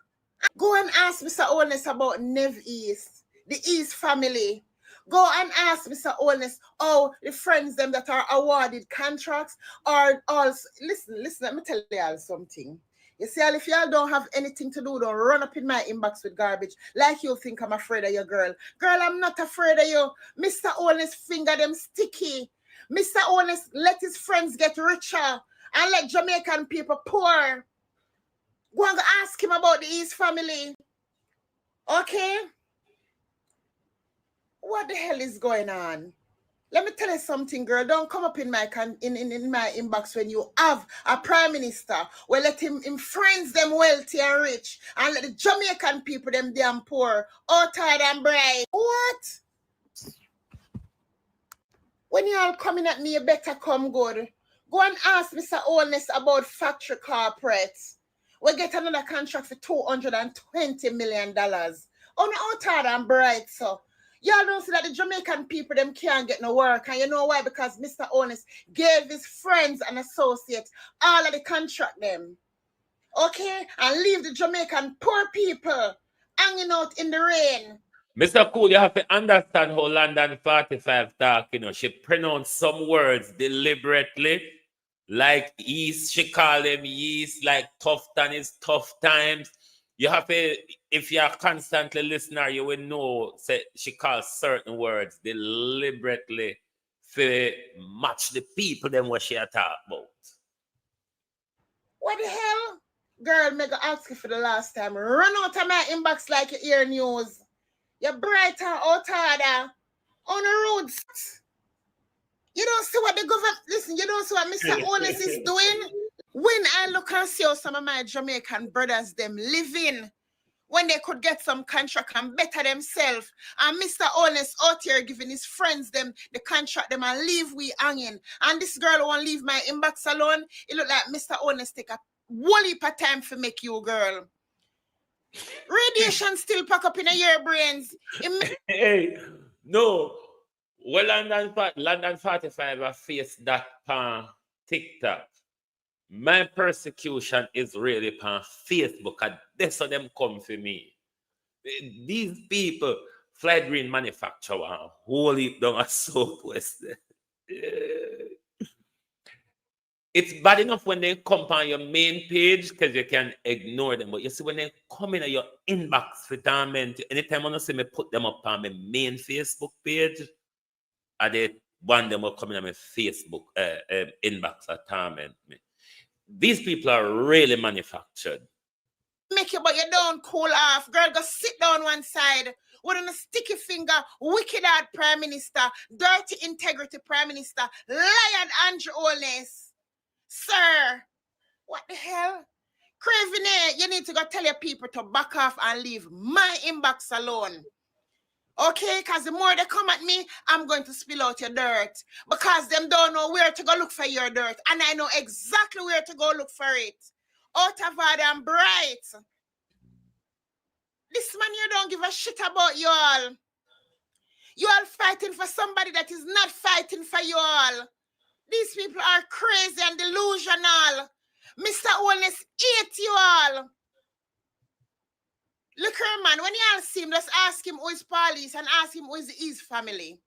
Go and ask Mr. Owness about Nev East, the East family. Go and ask Mr. Owness how the friends them that are awarded contracts are also. Listen, let me tell you all something. You see, if y'all don't have anything to do, don't run up in my inbox with garbage like you think I'm afraid of you, girl. Girl, I'm not afraid of you. Mr. Owness finger them sticky. Mr. Owness let his friends get richer and let Jamaican people poor. Go and ask him about the East family. Okay? What the hell is going on? Let me tell you something, girl. Don't come up in my in my inbox when you have a prime minister. Well, let him friends them wealthy and rich and let the Jamaican people them damn poor, all tired and bright. What? When you all coming at me, you better come good. Go and ask Mr. Owness about factory corporates. We get another contract for $220 million. Oh, no, tired and bright, so. Y'all don't see that the Jamaican people them can't get no work. And you know why? Because Mr. Owness gave his friends and associates all of the contract them. Okay? And leave the Jamaican poor people hanging out in the rain. Mr. Cool, you have to understand how London 45 talk, you know. She pronounced some words deliberately. Like East, she call them East, like tough time is tough times. You have to, if you're constantly listener, you will know say she calls certain words deliberately to match the people them what she talk about. What the hell? Girl, me go ask you for the last time. Run out of my inbox like you hear news. You're bright and out harder on the roads. You don't see what the government, listen, you don't see what Mr. Owness is doing? When I look and see how some of my Jamaican brothers them living, when they could get some contract and better themselves, and Mr. Owness out here giving his friends them the contract them and leave we hanging, and this girl won't leave my inbox alone, it look like Mr. Owness take a whole heap of time for make you, girl. Radiation still pack up in your brains. Hey, no. Well, London 45 I face that on TikTok. My persecution is really on Facebook, and that's how them come for me. These people, Fly Green manufacturer, whole heap down at Southwest. It's bad enough when they come on your main page because you can ignore them. But you see, when they come in your inbox for torment, anytime I see me put them up on my main Facebook page, and they want them to come in on my Facebook inbox or torment me. These people are really manufactured. Make you, but you don't cool off. Girl, go sit down one side with a sticky finger, wicked hard prime minister, dirty integrity prime minister, lion Andrew Owness. Sir, what the hell? Craven, you need to go tell your people to back off and leave my inbox alone. Okay, because the more they come at me, I'm going to spill out your dirt. Because them don't know where to go look for your dirt. And I know exactly where to go look for it. Out of order and bright. This man, you don't give a shit about you all. You all fighting for somebody that is not fighting for you all. These people are crazy and delusional. Mr. Owness hate you all. Look here, man, when y'all see him, just ask him who is police and ask him who is his family.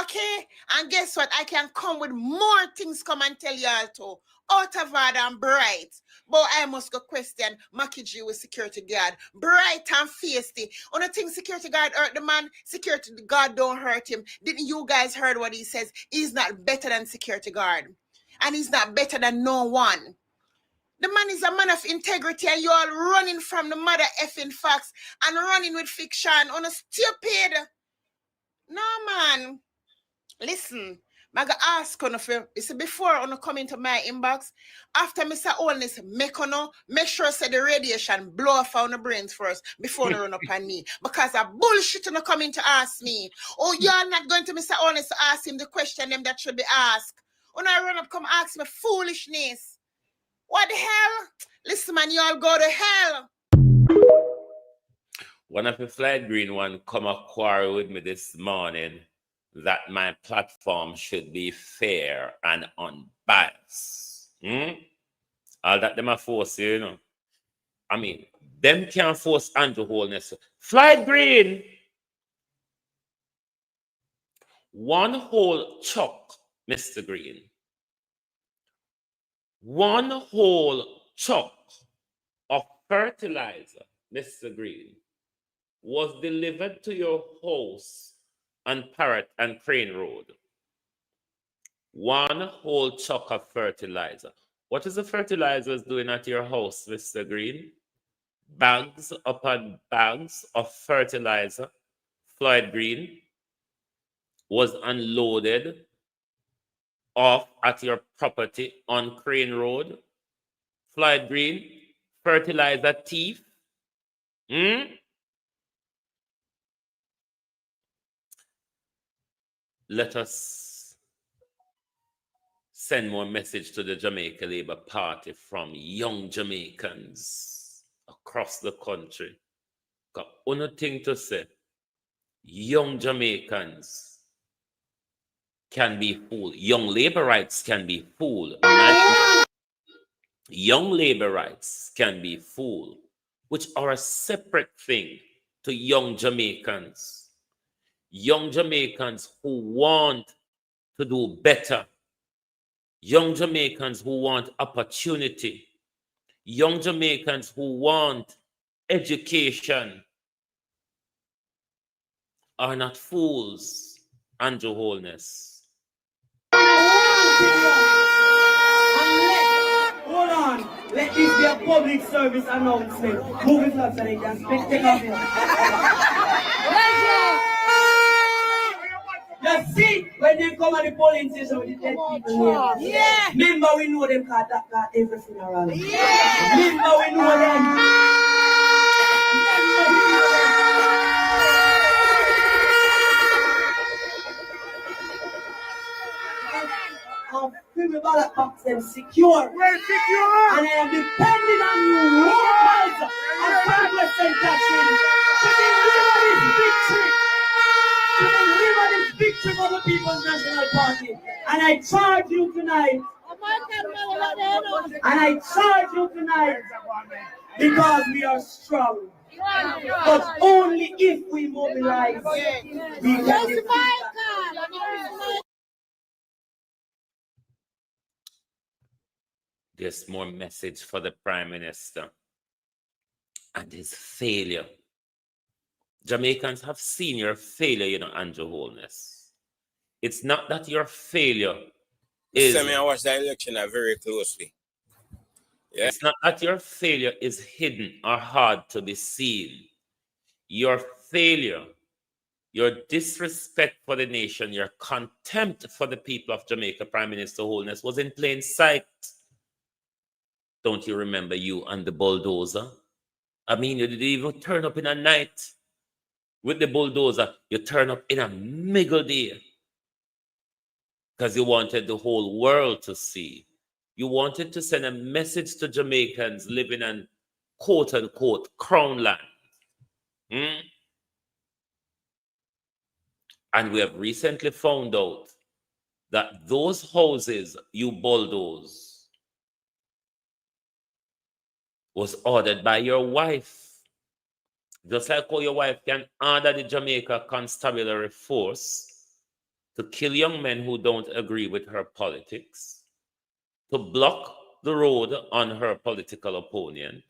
Okay? And guess what? I can come with more things come and tell y'all too. Out of order and bright. But I must go question Makiji with security guard. Bright and feisty. On the thing security guard hurt the man, security guard don't hurt him. Didn't you guys heard what he says? He's not better than security guard. And he's not better than no one. The man is a man of integrity and you all running from the mother effing facts and running with fiction on a stupid. No, man. Listen, I go ask on if you see before on come into my inbox, after Mr. Holness, make sure say the radiation blow off on the brains first before you run up on me. Because a bullshit on come in to ask me. Oh, you're not going to Mr. Holness to ask him the question them that should be asked. When I run up, come ask me foolishness. What the hell? Listen, man, y'all go to hell. One of the Flight Green one come a quarrel with me this morning that my platform should be fair and unbiased. All that them are force, you know. I mean, them can't force Andrew Holness. Flight Green. One whole chuck, Mr. Green. One whole chuck of fertilizer, Mr. Green, was delivered to your house on Parrot and Crane Road. One whole chuck of fertilizer. What is the fertilizers doing at your house, Mr. Green? Bags upon bags of fertilizer, Floyd Green, was unloaded off at your property on Crane Road. Floyd Green, fertilizer thief. Let us send more message to the Jamaica Labour Party from young Jamaicans across the country. Got one thing to say. Young Jamaicans can be fooled. Young Labourites can be fooled. Young Labourites can be fooled, which are a separate thing to young Jamaicans. Young Jamaicans who want to do better. Young Jamaicans who want opportunity. Young Jamaicans who want education are not fools, Andrew Holness. Hold on. Let this be a public service announcement. Moving flags and they can take off here. You see, when they come at the polling station with the dead people here. Yeah. Remember we know them got every funeral. Yeah. Remember we know them. We ballot box them secure. We're secure. And I am depending on you, locals and Congress and Tashin, to deliver this victory. To deliver this victory for the People's National Party. And I charge you tonight. And I charge you tonight because we are strong. But only if we mobilize, we can defeat that. There's more message for the Prime Minister and his failure. Jamaicans have seen your failure, you know, Andrew Holness. It's not that your failure is... I watch the election very closely. Yeah. It's not that your failure is hidden or hard to be seen. Your failure, your disrespect for the nation, your contempt for the people of Jamaica, Prime Minister Holness, was in plain sight. Don't you remember you and the bulldozer? I mean, you didn't even turn up in a night with the bulldozer. You turn up in a middle day because you wanted the whole world to see. You wanted to send a message to Jamaicans living in quote-unquote crown land. And we have recently found out that those houses you bulldoze was ordered by your wife. Just like how your wife can order the Jamaica Constabulary Force to kill young men who don't agree with her politics, to block the road on her political opponent.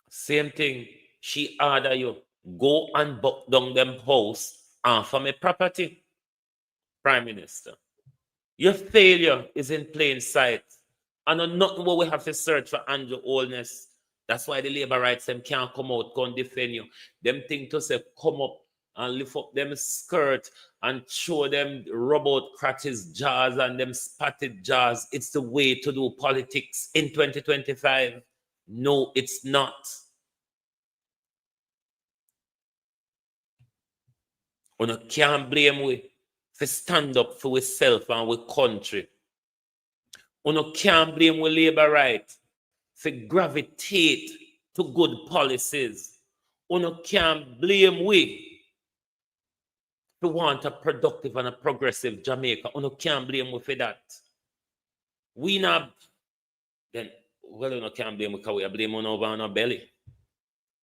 Same thing, she order you, go and buck down them house and for my property, Prime Minister. Your failure is in plain sight. And on nothing what we have to search for Andrew Holness. That's why the labor rights them can't come out, can't defend you. Them think to say, come up and lift up them skirt and show them robot crutches jaws and them spotted jaws. It's the way to do politics in 2025. No, it's not. You can't blame we for stand up for ourselves and our country. You can't blame we labor right for gravitate to good policies. You can't blame we to want a productive and a progressive Jamaica. You can't blame we for that. We not then well you can't blame because we are blaming over on our belly.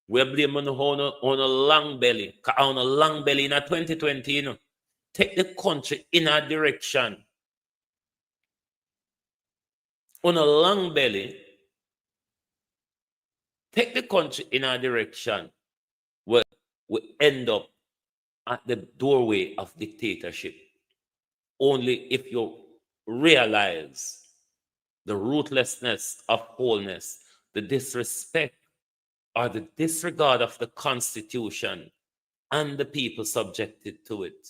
We're blaming on a long belly. Because on a long belly in 2020, you know, take the country in a direction. On a long belly, take the country in a direction where we end up at the doorway of dictatorship. Only if you realize the ruthlessness of wholeness, the disrespect or the disregard of the Constitution and the people subjected to it.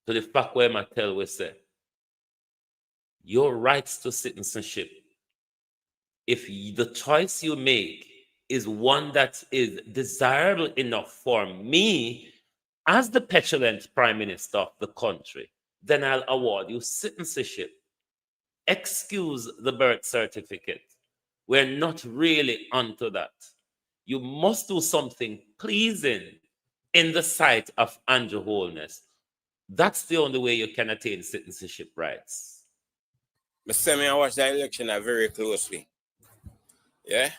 To the fact where I tell we say, your rights to citizenship, if the choice you make is one that is desirable enough for me as the petulant Prime Minister of the country, then I'll award you citizenship. Excuse the birth certificate. We're not really onto that. You must do something pleasing in the sight of Andrew Holness. That's the only way you can attain citizenship rights. I watch the election very closely. Yeah?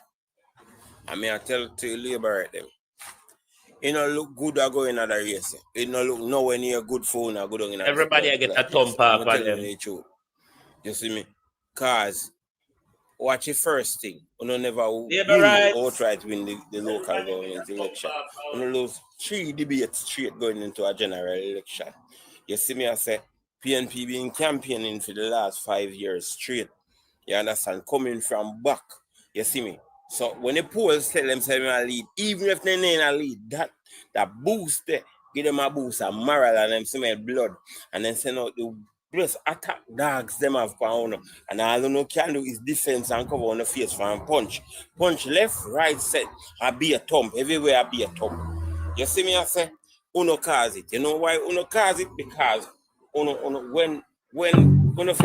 I mean, I tell to you, liberate them. It don't look good or going at the race. It don't look nowhere near good phone or good on in everybody I get a thump off on them. You see me? Cause watch the first thing. You never outright win the local government election. You lose 3 debates straight going into a general election. You see me, I say PNP been campaigning for the last 5 years straight. You understand? Coming from back. You see me? So when the polls tell themselves a lead, even if they ain't a lead, that boost there, give them a boost of moral and them smell blood. And then send out the plus attack dogs them have pound. And all you know can do is defense and cover on the face for punch. Punch left, right, set, I be a thump. Everywhere I be a thump. You see me, I say, uno cause it. You know why uno cause it? Because when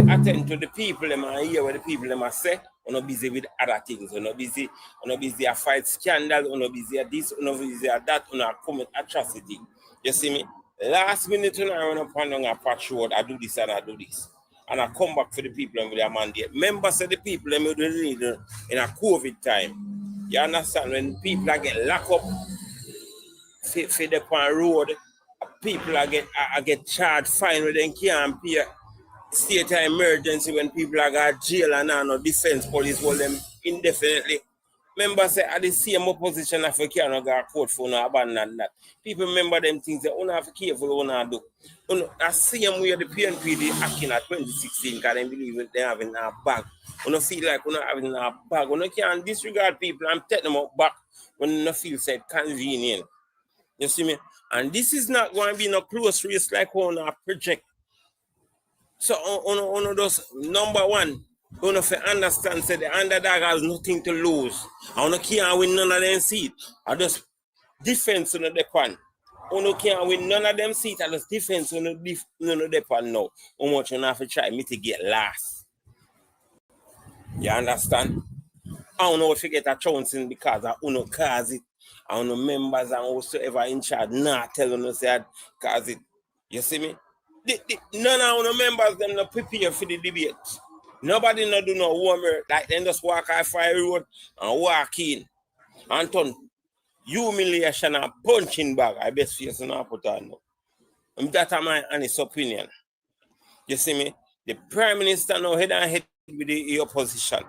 attend to the people them and hear what the people them are say, uno busy with other things. Uno busy a fight scandal, uno busy at this, uno busy at that, uno commit atrocity. You see me? Last minute when I run up on a patch road, I do this and I do this. And I come back for the people with their mandate. Members of the people them need in a COVID time. You understand? When people are get locked up for the road, people are get charged fine when they can't pay. State of emergency when people are got jail and no defense police hold them indefinitely. Members say at the same opposition if you cannot go court for no abandon that. People remember them things that you have to be careful what you do. That same way the PNP they acting at 2016 because they believe they have in a bag. You feel like you have in a bag. You can't disregard people and take them up back when you feel said convenient. You see me? And this is not going to be no close race like on a project. So on those number one, you have to understand that the underdog has nothing to lose. I can't win none of them seats. I just defense on the one. You can't win none of them seats. I just defense on the one now. How much you have to try mitigate last. You understand? I don't know if you get a chance in because I don't cause it. I don't know members and whosoever in charge not telling us that cause it. You see me? None of the members them not prepare for the debate. Nobody not do no warmer like them just walk off fire road and walk in and turn humiliation and punching bag. I best face not put on now. And that's my honest opinion. You see me? The Prime Minister now head and head with the opposition.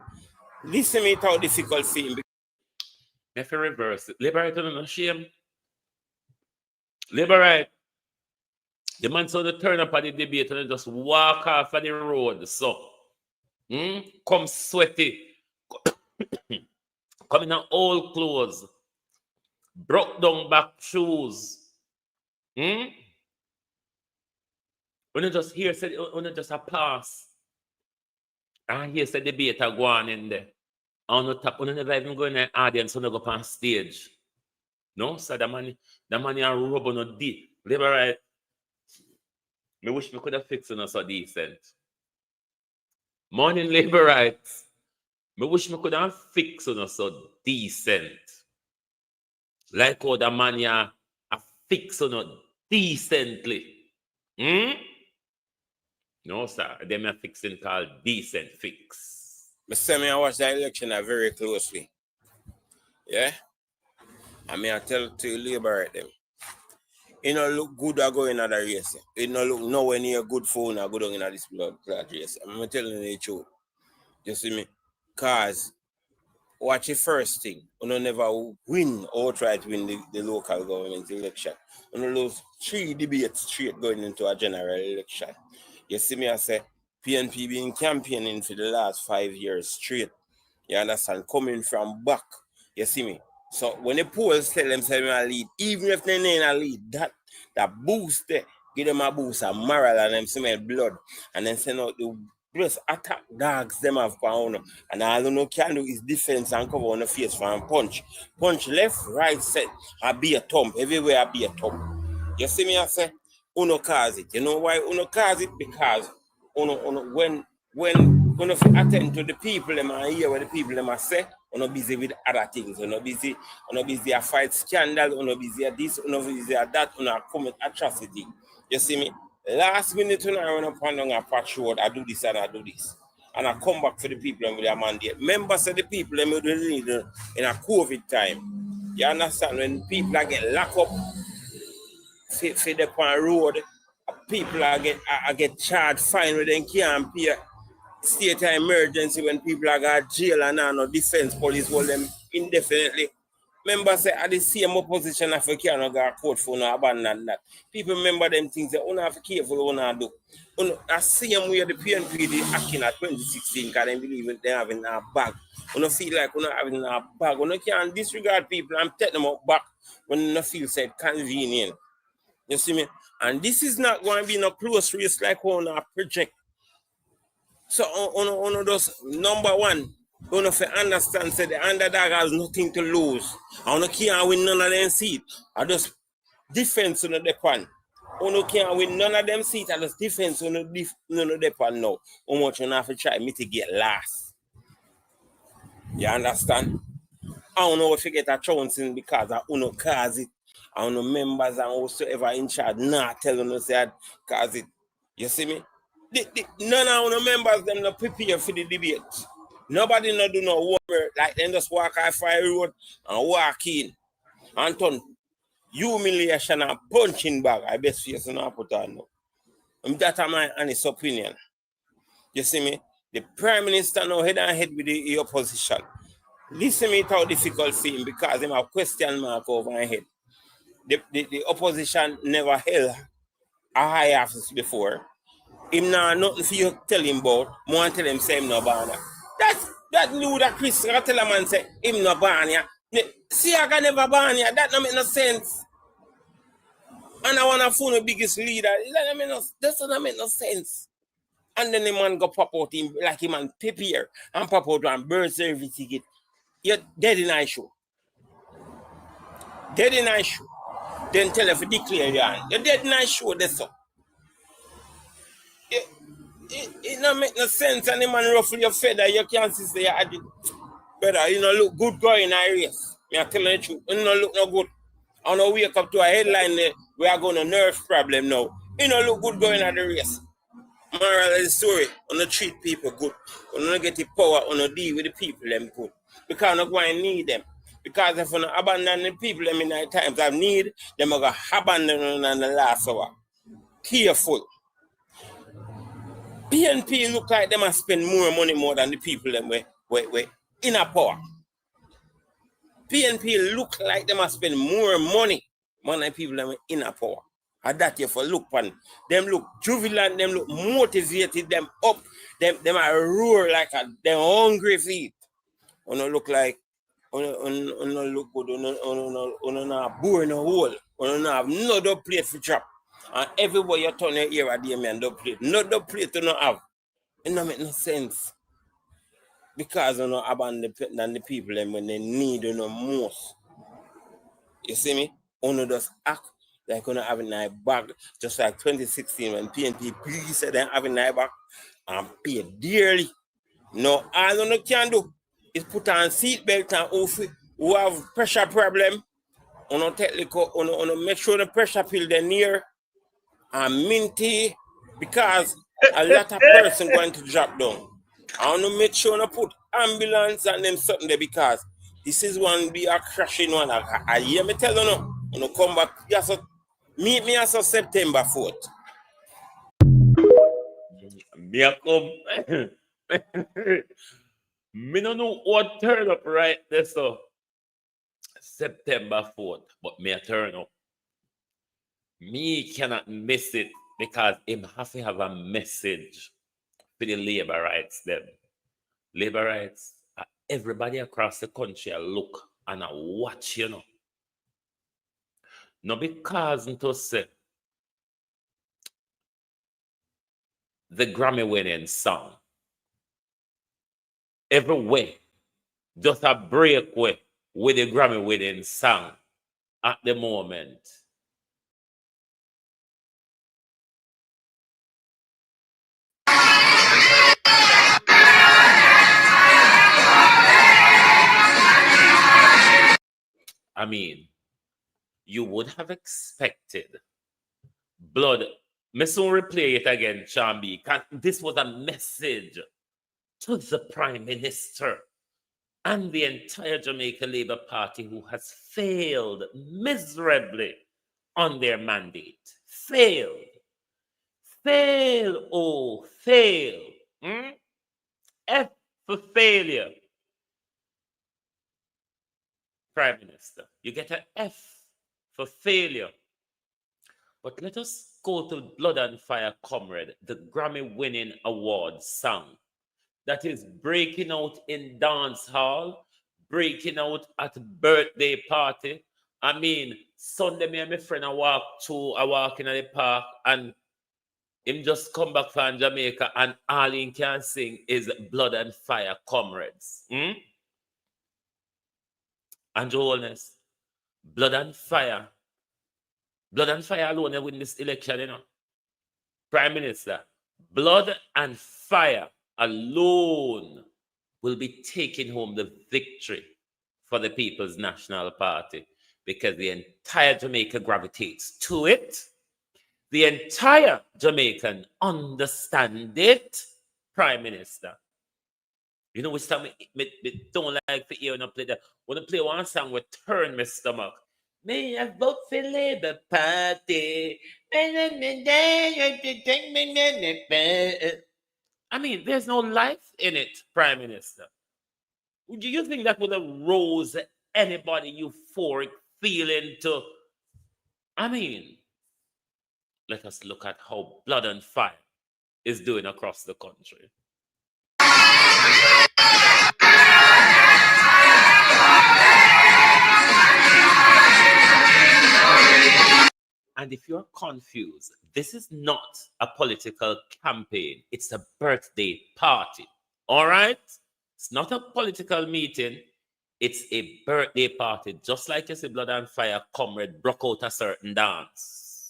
Listen me how difficult for him. If you reverse it, liberate on no shame. Liberate. The man saw the turn up at the debate and just walk off of the road. So, come sweaty. Come in old clothes. Broke down back shoes. When you just hear, say, when you just a pass, and hear, say, debate are going in there. On the top, when you never even go in the audience, when you go on stage. No, so the man are rubbing on deep. Liberate. I wish we could have fixed it so decent. Morning labor rights. I wish we could have fixed it so decent. Like how the man are fixing it decently. No, sir. Them are fixing called decent fix. I watch the election very closely. Yeah? I mean, I tell to you, liberate them. It don't look good at going in the race. It don't look nowhere near good phone or good in this blood clot race. I'm telling you the truth. You see me? Because watch the first thing. You never win or try to win the local government election. You lose 3 debates straight going into a general election. You see me? I say, PNP been campaigning for the last 5 years straight. You understand? Coming from back. You see me? So when the polls tell them I lead, even if they're not a lead, that boost there, give them a boost of moral and them smell blood. And then send out the just attack dogs them have gone. And all you can do is defense and cover on the face for a punch. Punch left, right, set, I be a thump. Everywhere I be a thump. You see me I say, uno cause it. You know why uno cause it? Because when uno attend to the people them and hear what the people them say, uno busy with other things. Uno busy a fight scandal, uno busy at this, uno busy at that, uno commit atrocity. You see me? Last minute when I run up on a patch road, I do this and I do this. And I come back for the people and with their mandate. Members of the people them will need in a COVID time. You understand? When people are get locked up for the road, people are get charged fine when they can't pay. State of emergency when people are got jail and no defense police hold them indefinitely. Members say at the same opposition if you can't go court for no abandon that. People remember them things that you have to be careful what you do. The same way the PNP did acting at 2016 because they believe they have in a bag. You feel like you have in a bag. You can't disregard people and take them up back when you feel said convenient. You see me? And this is not going to be no close race like on a project. So on those number one, you have to understand that the underdog has nothing to lose. And you can't win none of them seats. I just defense on the depend. You can't win none of them seats. I just defense on the depend now. How much you have to try to mitigate last. You understand? I don't know if you get a chance in because I don't cause it. I don't know members and whosoever in charge not telling us that cause it. You see me? None of the members them not prepare for the debate. Nobody not do no work like them just walk off fire road and walk in. Anton, humiliation and punching bag. I best face not put on now. That's my honest opinion. You see me? The Prime Minister now head and head with the opposition. Listen to me how difficult for him because him have question mark over my head. The opposition never held a high office before. Him now nothing for you tell him about. More tell him say him no banner. That new that Chris tell a man say him no banner. See I can never banner. That don't make no sense. And I want to phone the biggest leader. That doesn't make no sense. And then the man go pop out him like him and prepare and pop out and bird service ticket. You're dead in eye show. Dead in eye show. Then tell her to declare your hand. You're dead in eye show, that's all. It don't make no sense. And the man ruffle your feather, you can't see brother, you know, look good going in a race. I'm telling the truth. You don't look no good. I don't wake up to a headline there, we are going to nerve problem now. You don't look good going at the race. Moral of the story, you don't treat people good. You don't get the power, you don't deal with the people them good. Because you're going to need them. Because if you don't abandon the people them in the times of need, them are going to abandon them in the last hour. Careful. PNP look like they must spend more than the people them were in a power. PNP look like they must spend more money than the people them in a power. And that you for look on them look jubilant, them look motivated, them up, them are roar like them hungry feet. You know look like on look good, on not bore in a hole, on have no dub plate for trap. And everywhere you turn your ear at the man dub plate. No dub plate to not have. It don't make no sense. Because you know abandon the people and when they need you know most. You see me? Only just act like you know having a bag, just like 2016 when PNP please said they having a bag and pay dearly. No, all you can do is put on seatbelt and who have pressure problem. On make sure the pressure pill they near and minty because a lot of person going to drop down. I want to make sure to put ambulance and them something there because this is one be a crashing one. I hear me tell you no. You come back. Yes, meet me as of September 4th. Me a come. Me no know what turn up right there, so September 4th, but me a turn up. Me cannot miss it because him have to have a message for the labor rights them. Labor rights, everybody across the country look and watch, you know. No because to say the Grammy winning song. Every way, just a breakaway with the Grammy winning song at the moment. I mean, you would have expected blood. Me soon replay it again, Chambi. This was a message to the Prime Minister and the entire Jamaica Labour Party who has failed miserably on their mandate. Failed. Fail, oh, fail. F for failure. Prime Minister, you get an F for failure. But let us go to Blood and Fire Comrade, the Grammy-winning award song that is breaking out in dance hall, breaking out at birthday party. I mean, Sunday me and my friend I walk in the park and him just come back from Jamaica and all he can sing is Blood and Fire Comrades. And your Holiness, Blood and Fire alone will win this election, you know. Prime Minister, Blood and Fire alone will be taking home the victory for the People's National Party because the entire Jamaica gravitates to it. The entire Jamaican understand it, Prime Minister. You know which time me don't like to hear when I play that. When I play one song with turn my stomach. Me a vote for Labour Party. I mean, there's no life in it, Prime Minister. Do you think that would have rose anybody euphoric feeling to? I mean, let us look at how Blood and Fire is doing across the country. And if you're confused, this is not a political campaign. It's a birthday party. All right? It's not a political meeting. It's a birthday party. Just like you see Blood and Fire Comrade broke out a certain dance.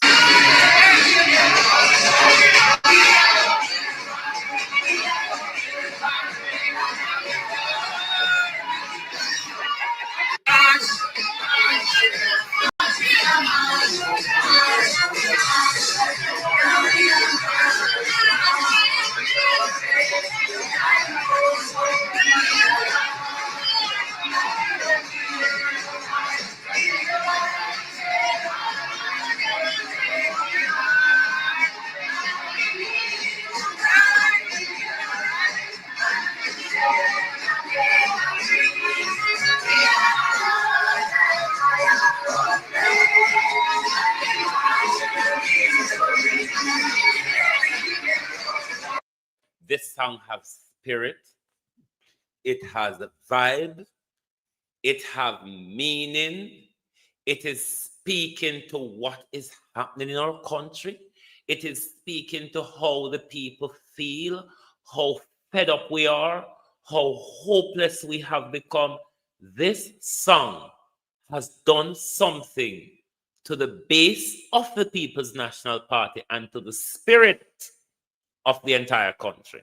This song has spirit. It has a vibe. It have meaning. It is speaking to what is happening in our country. It is speaking to how the people feel, how fed up we are, how hopeless we have become. This song has done something to the base of the People's National Party and to the spirit of the entire country.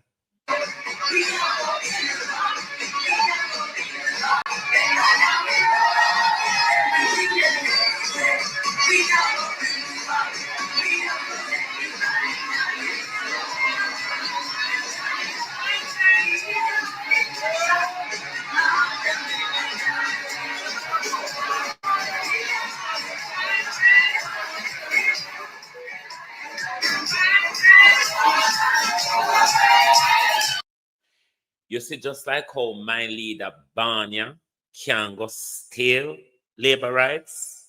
You see, just like how my leader, Banya, can go steal labor rights,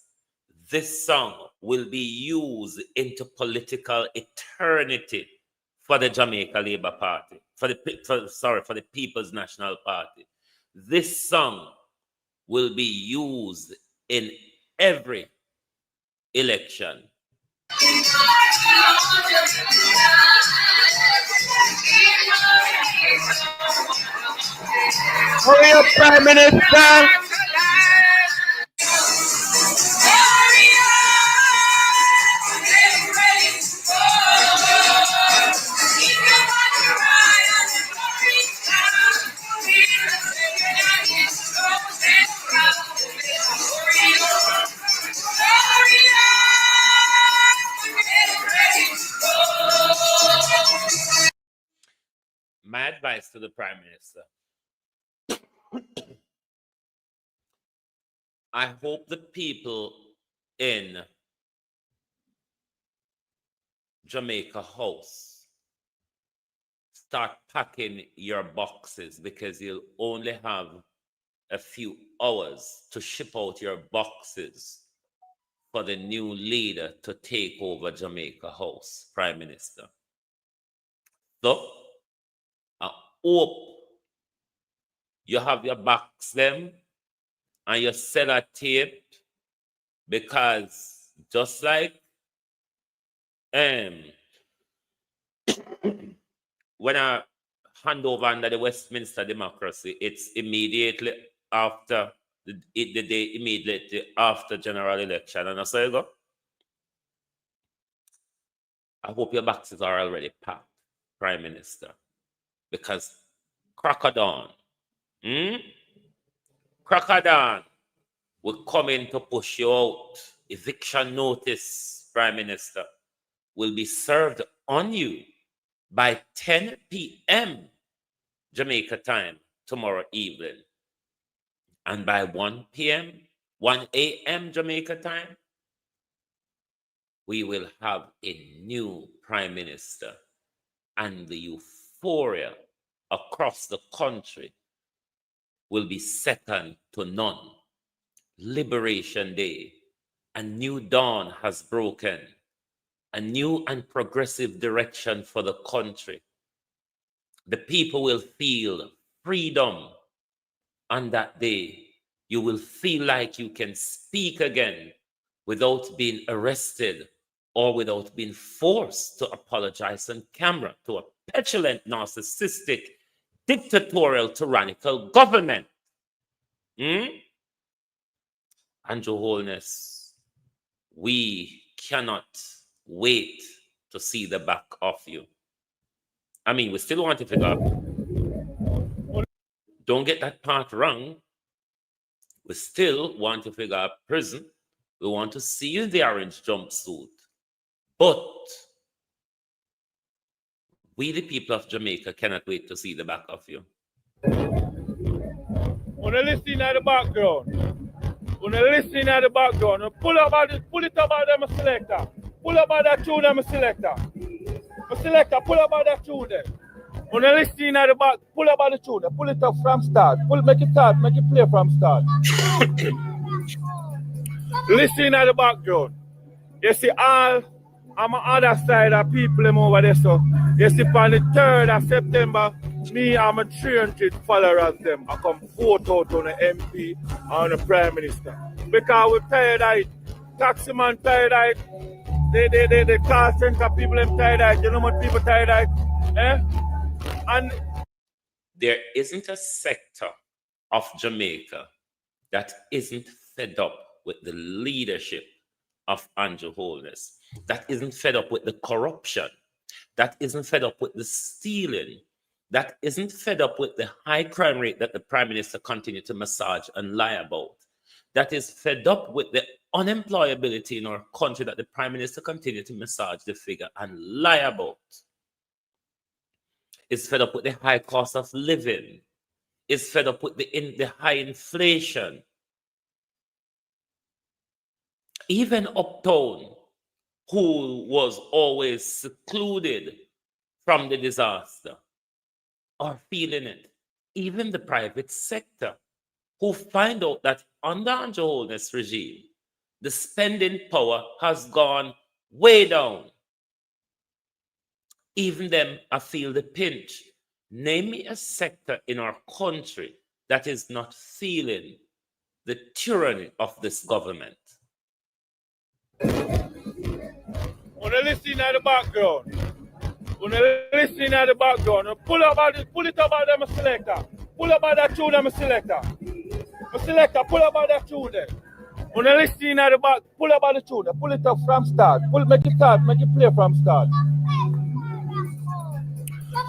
this song will be used into political eternity for the Jamaica Labour Party, for the People's National Party. This song will be used in every election. Hurry up, Prime Minister! My advice to the Prime Minister: I hope the people in Jamaica House start packing your boxes, because you'll only have a few hours to ship out your boxes for the new leader to take over Jamaica House, Prime Minister. So, I hope you have your box them and you sellotape, because just like when I hand over under the Westminster democracy, it's immediately after the day immediately after general election. And so you go. I hope your boxes are already packed, Prime Minister, because Crocodile will come in to push you out. Eviction notice, Prime Minister, will be served on you by 10 p.m. Jamaica time tomorrow evening. And by 1 a.m. Jamaica time, we will have a new Prime Minister, and the euphoria across the country will be second to none. Liberation Day, a new dawn has broken, a new and progressive direction for the country. The people will feel freedom on that day. You will feel like you can speak again without being arrested or without being forced to apologize on camera to a petulant, narcissistic, dictatorial, tyrannical government. And Your Holiness, we cannot wait to see the back of you. I mean, we still want to figure out. Don't get that part wrong. We still want to figure out prison. We want to see you in the orange jumpsuit. But we, the people of Jamaica, cannot wait to see the back of you. When you listen at the background, pull it up out of my selector. Pull up out that tune of my selector. My selector, pull up out that tune there. When you listen at the back, pull up out the tune there. Pull it up from start. Make it play from start. Listen at the background. You see all on my other side of people over there. So you see on the 3rd of September, me, I'm a 300 followers them. I come vote out on the MP and on the Prime Minister. Because we're tired of it. Taxi man tired of it. The car center people them tired of it. You know what people tired of it? Eh? And there isn't a sector of Jamaica that isn't fed up with the leadership of Andrew Holness, that isn't fed up with the corruption, that isn't fed up with the stealing, that isn't fed up with the high crime rate that the Prime Minister continued to massage and lie about, that is fed up with the unemployability in our country that the Prime Minister continued to massage the figure and lie about, is fed up with the high cost of living, is fed up with the high inflation. Even Uptown, who was always secluded from the disaster, are feeling it. Even the private sector, who find out that under Andrew Holness' regime, the spending power has gone way down. Even them, I feel the pinch. Name me a sector in our country that is not feeling the tyranny of this government. When you listen at the background, pull it up by them selector. Pull up by that tune, them selector. Selector, pull up by that tune there. When you listen at the back, pull up by the tune, pull it up from start. Make it play from start.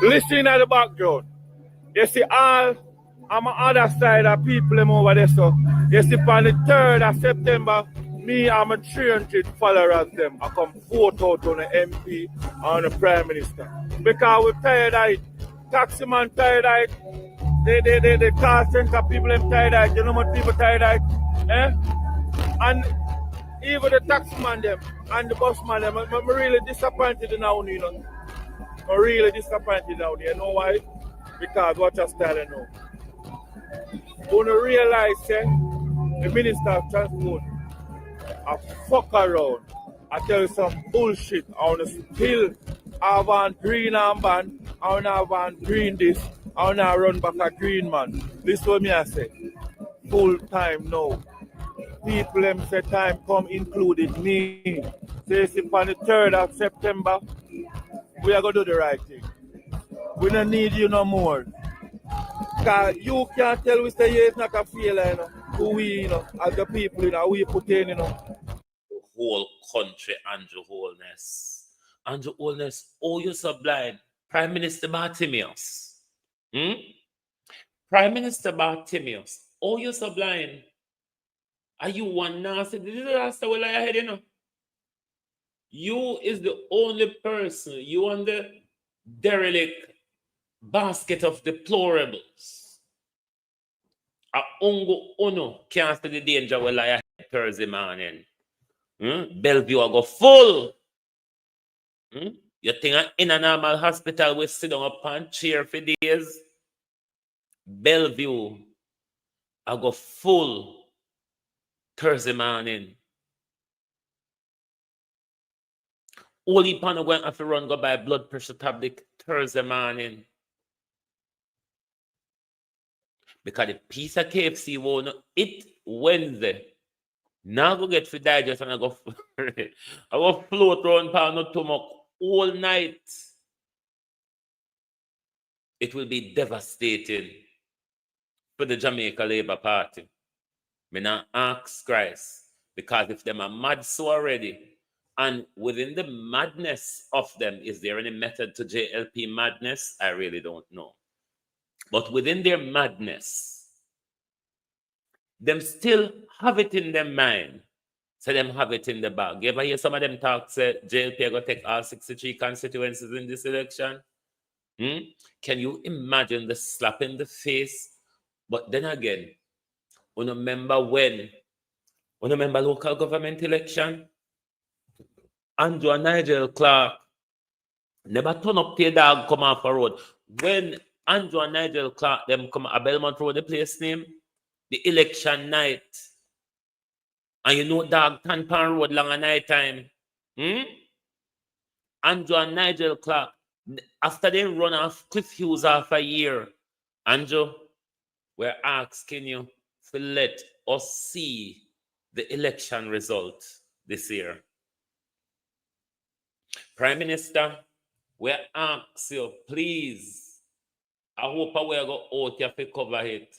Listen at the background. You see all on my other side of people them over there. So you see on the 3rd of September, me and my 300 followers them I come vote out on the MP and on the Prime Minister. Because we're tired of it. Taxi man tired of it. The car center people them tired of it. You know what people tired of it? Eh? And even the taxi man them and the bus man them, I'm really disappointed now, you know. I'm really disappointed now. You know why? Because what you're telling now. When you realize the Minister of Transport I fuck around. I tell you some bullshit. I want to still have on green armband. I want to have on green this. I want to run back a green man. This is what me I say. Full time now. People them say time come included me. Say on the 3rd of September, we are going to do the right thing. We don't need you no more. Because you can't tell we say yeah, it's not a failure, you know. Who we, you know, as the people, you know, we put in, you know. The whole country, Andrew Holness. Andrew Holness, oh, you're so blind. Prime Minister Bartimeus. Prime Minister Bartimeus, oh, you're so blind. Are you one nasty? This is the last time we lie ahead, you know. You is the only person, you on the derelict basket of deplorables. A ungo uno can't see the danger we lie ahead Thursday morning. Bellevue will go full. You think in a normal hospital we sit down upon chair for days? Bellevue will go full Thursday morning. Only panel going to have to run go by blood pressure tablet Thursday morning. Because the piece of KFC won't eat Wednesday. Now go get for digest and I go float around pound no stomach all night. It will be devastating for the Jamaica Labour Party. Me not ask Christ. Because if them are mad so already, and within the madness of them, is there any method to JLP madness? I really don't know. But within their madness, them still have it in their mind. So them have it in the bag. You ever hear some of them talk, say, JLP are going to take all 63 constituencies in this election? Can you imagine the slap in the face? But then again, when you remember local government election, Andrew and Nigel Clark never turn up to your dog come off a road. When Andrew and Nigel Clark them come at Belmont Road, the place name, the election night, and you know dog Tanpan Road long a night time. Andrew and Nigel Clark After they run off Cliff Hughes after a year, Andrew, we're asking you to let us see the election result this year. Prime Minister, we ask you, please, I hope I will go out here to cover it.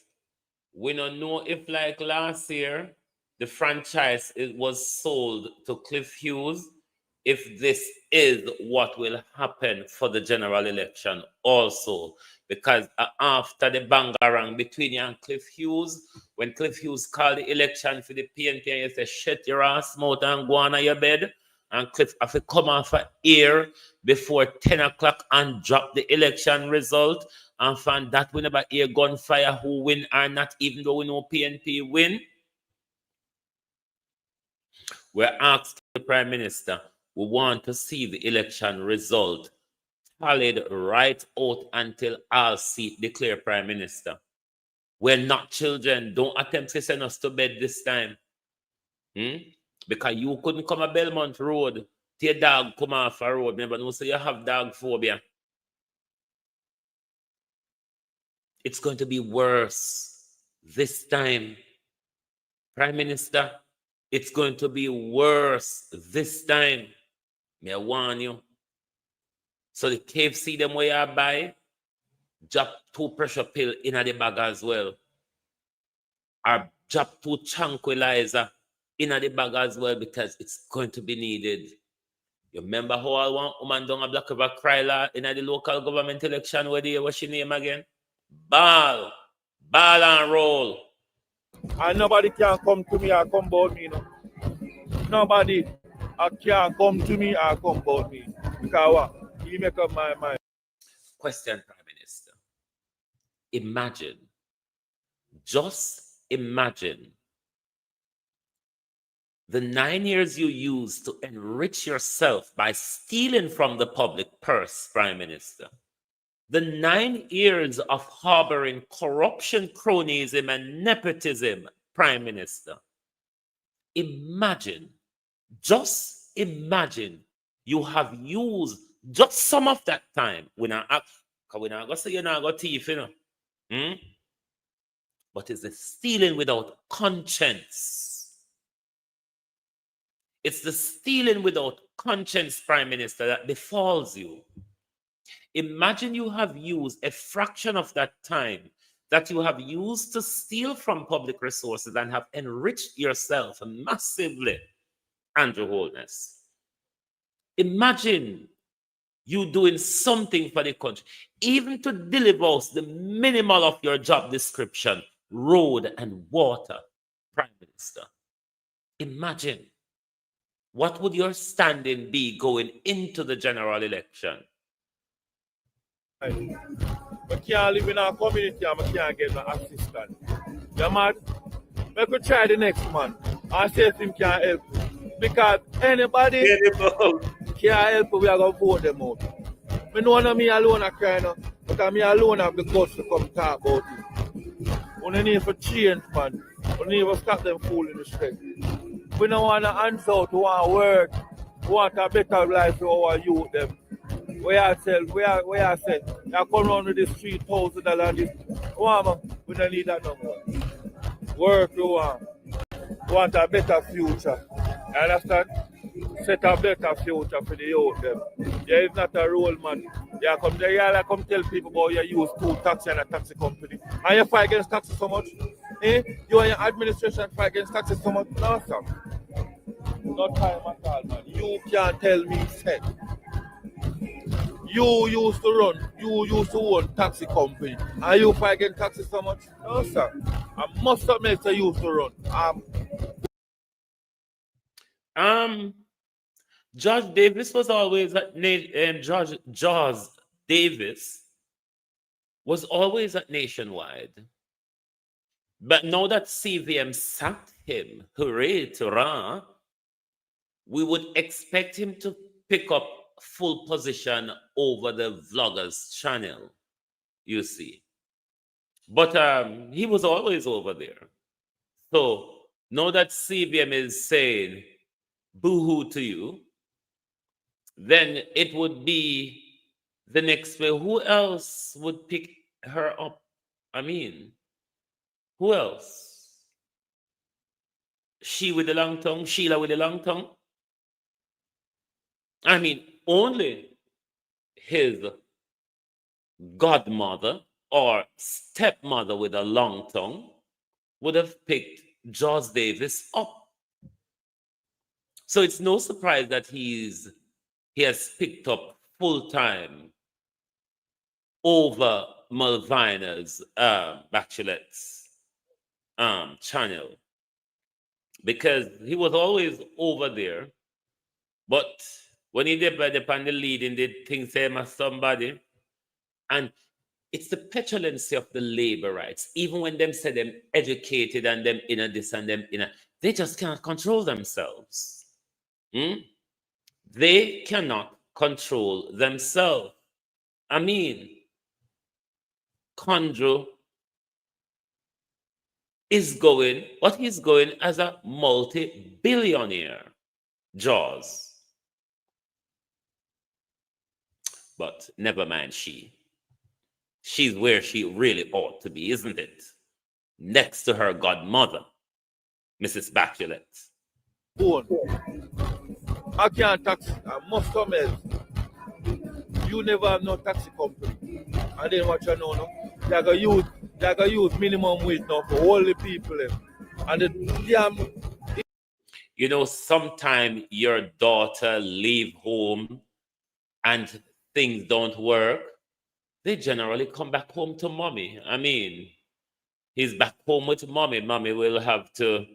We don't know if, like last year, the franchise was sold to Cliff Hughes, if this is what will happen for the general election also. Because after the bangarang between you and Cliff Hughes, when Cliff Hughes called the election for the PNP, and you say, shut your ass mouth and go on your bed, and Cliff have to come off of air before 10 o'clock and drop the election result, and find that we never hear gunfire who win or not, even though we know PNP win. We're asking the Prime Minister, we want to see the election result tallied right out until all seat declare Prime Minister. We're not children. Don't attempt to send us to bed this time. Because you couldn't come a Belmont Road, your dog come off a road. Remember, no, so you have dog phobia. It's going to be worse this time. Prime Minister, it's going to be worse this time. May I warn you. So the KFC them where you buy, drop 2 pressure pill in the bag as well. Or drop 2 tranquilizer in the bag as well, because it's going to be needed. You remember how I want woman down a Black River Kryla in the local government election where they what's your name again? Ball and roll. And nobody can come to me or come about me, no. Nobody can come to me or come about me. Because what? You make up my mind. Question, Prime Minister. Imagine, just imagine the 9 years you used to enrich yourself by stealing from the public purse, Prime Minister. The 9 years of harboring corruption, cronyism, and nepotism, Prime Minister. Imagine, just imagine, you have used just some of that time. We're not going to say you're not going to thief, you know. But it's the stealing without conscience. It's the stealing without conscience, Prime Minister, that befalls you. Imagine you have used a fraction of that time that you have used to steal from public resources and have enriched yourself massively, Andrew Holness. Imagine you doing something for the country, even to deliver us the minimal of your job description, road and water, Prime Minister. Imagine, what would your standing be going into the general election? I can't live in our community and I can't get no assistance. You mad? I could try the next man. I say if him can't help. Because anybody can't help, we are going to vote them out. I know me alone I cry now. Because me alone have the guts to come talk about it. We need to change, man. We need to stop them fooling the street. We don't want to answer out, we want to work. We want a better life for our youth them. We are saying, you come around with this $3,000 this. We don't need that no more. Work we want. We want a better future. You understand? Set a better future for the youth them. Yeah, it's not a role, man. Yeah, come there, yeah, come tell people about you use 2 taxi and a taxi company. And you fight against taxi so much? Eh? You and your administration fight against taxi so much? No, sir. No time at all, man. You can't tell me, said. You used to own taxi company. Are you fight against taxi so much? No, sir. I must admit I used to run. Judge Davis was always at Judge Davis was always at Nationwide. But now that CVM sacked him, hooray, hurrah, we would expect him to pick up full position over the vloggers channel, you see. But he was always over there. So now that CVM is saying boo-hoo to you, then it would be the next way, who else would pick her up? I mean, who else? She with the long tongue, Sheila with the long tongue. I mean, only his godmother or stepmother with a long tongue would have picked George Davis up. So it's no surprise that he has picked up full-time over Malvina's Bachelet's channel, because he was always over there, but when he did upon the lead and did things same as somebody, and it's the petulancy of the laborites, even when them say them educated and them in a this and them in a, they just cannot control themselves. They cannot control themselves. I mean, Condro is going, what he's going as a multi-billionaire, Jaws. But never mind she. She's where she really ought to be, isn't it? Next to her godmother, Mrs. Bachelet. I can't tax. I must come else. You never have no taxi company. And then what you know now? They got use minimum wage now for all the people. And the you know, sometime your daughter leave home and things don't work, they generally come back home to mommy. I mean, he's back home with mommy. Mommy will have to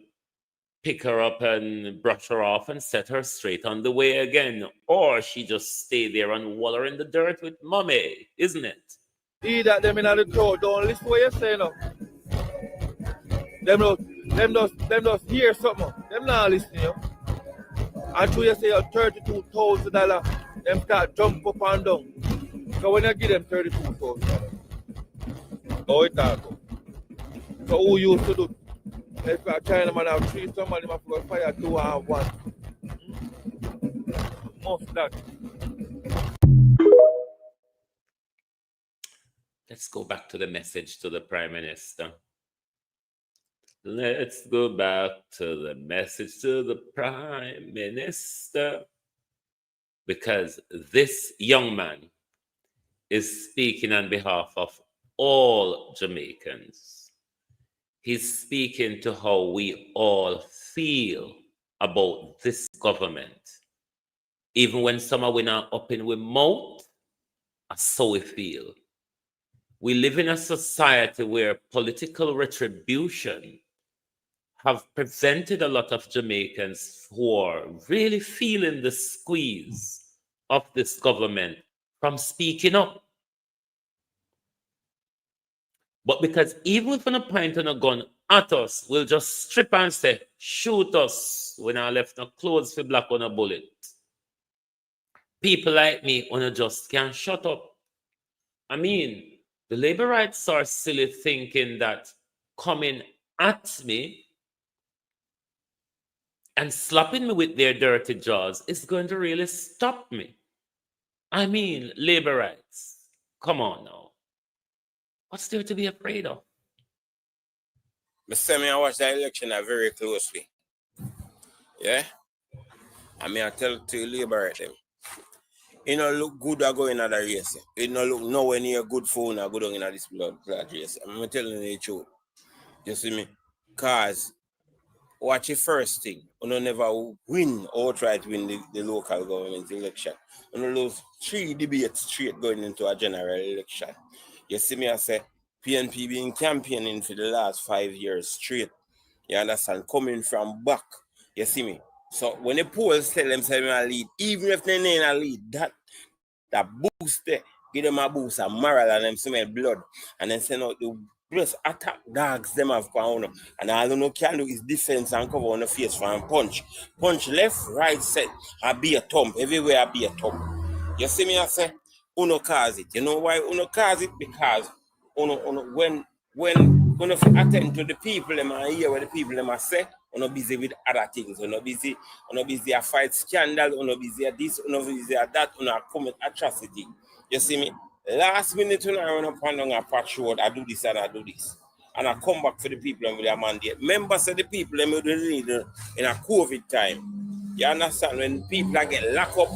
pick her up and brush her off and set her straight on the way again. Or she just stay there and waller in the dirt with mommy, isn't it? He that them in the crowd don't listen to what you say now. Them just hear something. Them not listening, you. And you say $32,000, them start jump up and down. So when you give them $32,000, how it go? So who used to do? If a China man have 3, somebody must go fire 2 and 1. Most that. Let's go back to the message to the Prime Minister. Let's go back to the message to the Prime Minister. Because this young man is speaking on behalf of all Jamaicans. He's speaking to how we all feel about this government. Even when some are not up in with mouth, so we feel. We live in a society where political retribution have prevented a lot of Jamaicans who are really feeling the squeeze of this government from speaking up. But because even if a point and a gun at us, we'll just strip and say, shoot us when I left no clothes for black on a bullet. People like me on just can't shut up. I mean, the labor rights are silly thinking that coming at me and slapping me with their dirty jaws is going to really stop me. I mean, labor rights, come on now. What's there to be afraid of? I watch the election very closely. Yeah? I mean, I tell to you, labor right them. It don't look good at going in the race. It don't look nowhere near good for you go down in this blood race. I'm telling you the truth. You see me? Because watch the first thing. You never win or try to win the local government election. You lose 3 debates straight going into a general election. You see me, I say, PNP been campaigning for the last 5 years straight. You understand? Coming from back. You see me? So when the polls tell them I lead, even if they ain't a lead, that boost there, give them a boost of moral and them smell blood. And then send out the just attack dogs them have pound. And all you can do is defense and cover on the face for and punch. Punch left, right, set, and be a thump. Everywhere I be a thump. You see me, I say, uno cause it. You know why uno cause it? Because when attend to the people them and hear what the people them are say, uno busy with other things. Uno busy a fight scandal, uno busy at this, uno busy at that, uno commit atrocity. You see me? Last minute when I run up and down a patch road, I do this and I do this. And I come back for the people with their mandate. Members of the people them need in a COVID time. You understand? When people are get locked up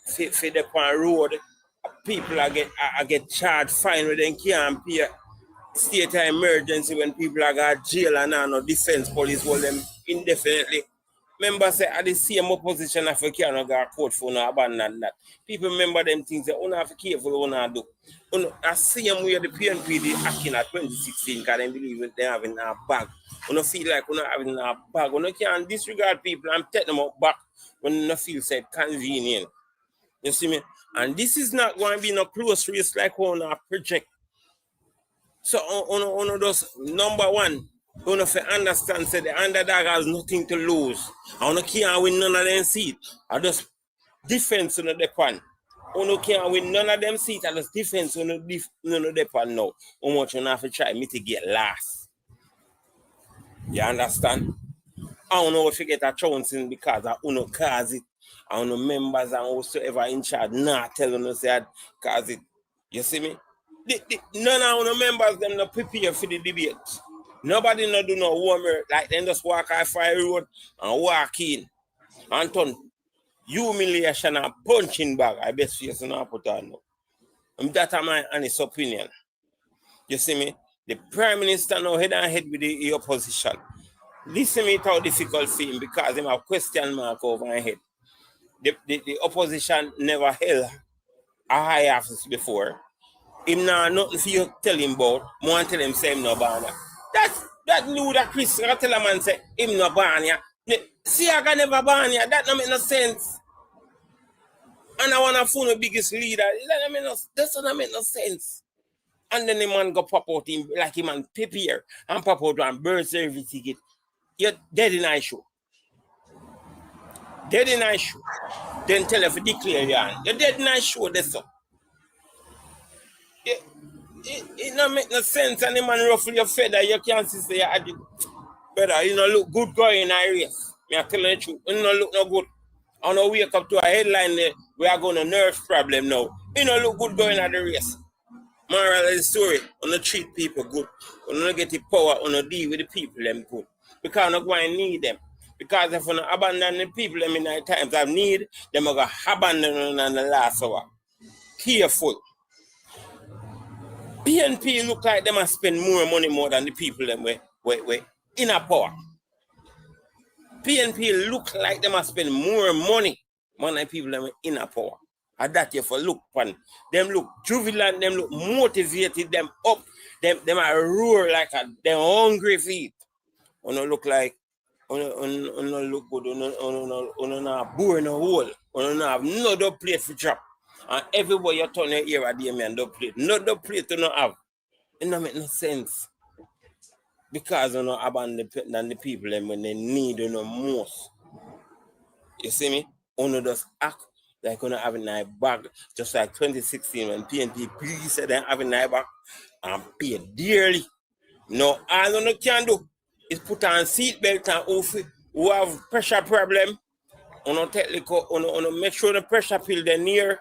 for the road, people are get charged fine when they can't pay. State of emergency when people are got jail and no defense police hold them indefinitely. Members say at the same opposition if you cannot go court for no abandon that. People remember them things that you have to careful what you do. The same way the PNP they acting at 2016 because they believe they having a bag. You feel like you having a bag. You can't disregard people and take them up back when you feel said convenient. You see me? And this is not going to be no close race like on a project. So on those number one, you have to understand that the underdog has nothing to lose. I don't care win none of them seats. I just defense on the depend. You can't win none of them seats. I just defense on the depend now. How much you have to try mitigate last. You understand? I don't know if you get a chance in because I don't cause it. I don't know members and whosoever in charge not telling us that cause it. You see me? None of the members them not prepare for the debate. Nobody not do no homework. Like them just walk off fire road and walk in. And turn humiliation and punching bag. I best face not put on now. And that's my honest opinion. You see me? The Prime Minister now head and head with the opposition. Listen me how difficult for him because him have question mark over my head. The opposition never held a high office before. Him now nothing for you tell him about. More tell him say him no ban. That new that Chris I tell a man say him no ban ya. See I can never ban ya. That don't make no sense. And I wanna phone the biggest leader. That doesn't make no sense. And then the man go pop out him like him and prepare and pop out and birth service ticket. You're dead in issue. Dead in issue. Then tell if you declare you on. You're dead in issue this up. It don't make no sense and the man ruffle your feather, you can't say you better, you know, look good going in a race. Me I tell you the truth. You know look no good. I don't wake up to a headline there, we are going to nerve problem now. You know look good going at the race. Moral of the story, you don't treat people good. You don't get the power, you don't deal with the people them good. Because you're not going to need them. Because if you don't abandon the people them in the times of need, them are going to abandon them in the last hour. Careful. PNP look like them must spend more money more than the people them we in a power. PNP look like them must spend more money than the people them in a power. And that you for look fun. Them look jubilant, them look motivated, them up, them are roar like them hungry feet. You know look like you look good, you not bore in a hole, you not have no double plate for drop. And everywhere you turn your ear at the man double plate. No double plate you not have. It don't make no sense. Because you know abandon the people them when they need you know most. You see me? You just act like you have a nice bag, just like 2016 when PNP please said they have a nice bag and pay dearly. No, all you can do is put on seatbelt and who have pressure problem. You make sure the pressure pill they near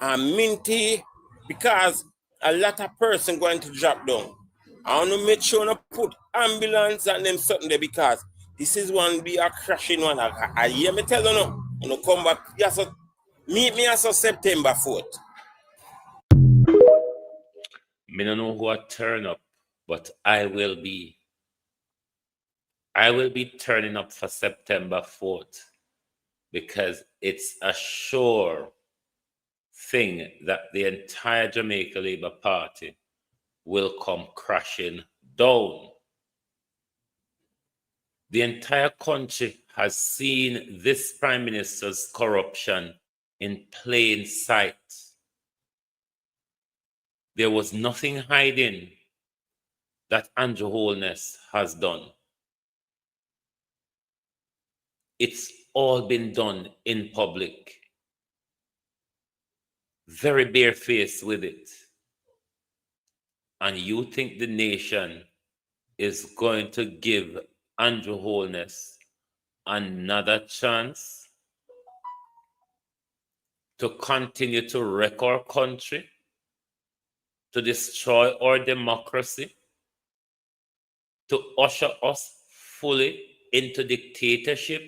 and minty because a lot of person going to drop down. I want to make sure to put ambulance and them something there because this is one be a crashing one. I hear me tell you no. You come back. Yes, meet me as September 4th. Me don't know who I turn up, but I will be turning up for September 4th because it's a sure thing that the entire Jamaica Labour Party will come crashing down. The entire country has seen this Prime Minister's corruption in plain sight. There was nothing hiding that Andrew Holness has done. It's all been done in public. Very barefaced with it. And you think the nation is going to give Andrew Holness another chance? to continue to wreck our country, to destroy our democracy, to usher us fully into dictatorship,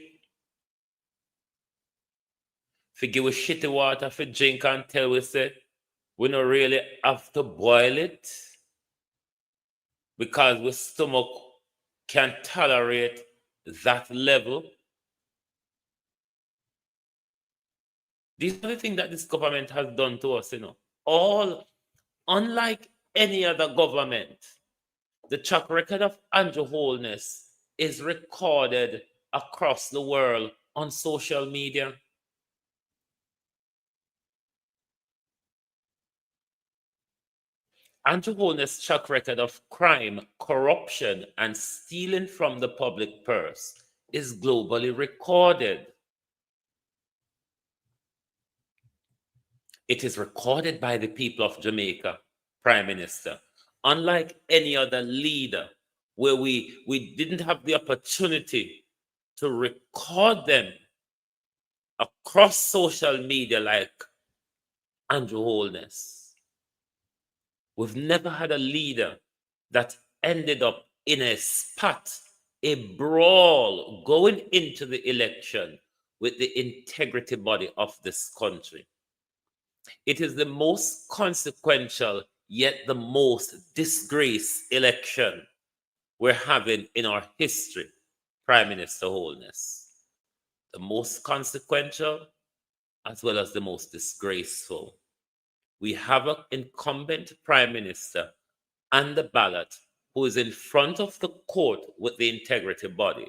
to give us shitty water for drink and tell we say we don't really have to boil it because our stomach can tolerate that level. These are the things that this government has done to us, All, unlike any other government, the track record of Andrew Holness is recorded across the world on social media. Andrew Holness' track record of crime, corruption, and stealing from the public purse is globally recorded. It is recorded by the people of Jamaica, Prime Minister. Unlike any other leader, where we didn't have the opportunity to record them across social media like Andrew Holness. We've never had a leader that ended up in a spat, a brawl, going into the election with the integrity body of this country. It is the most consequential, yet the most disgraced election we're having in our history, Prime Minister Holness. The most consequential, as well as the most disgraceful. We have an incumbent Prime Minister on the ballot who is in front of the court with the integrity body.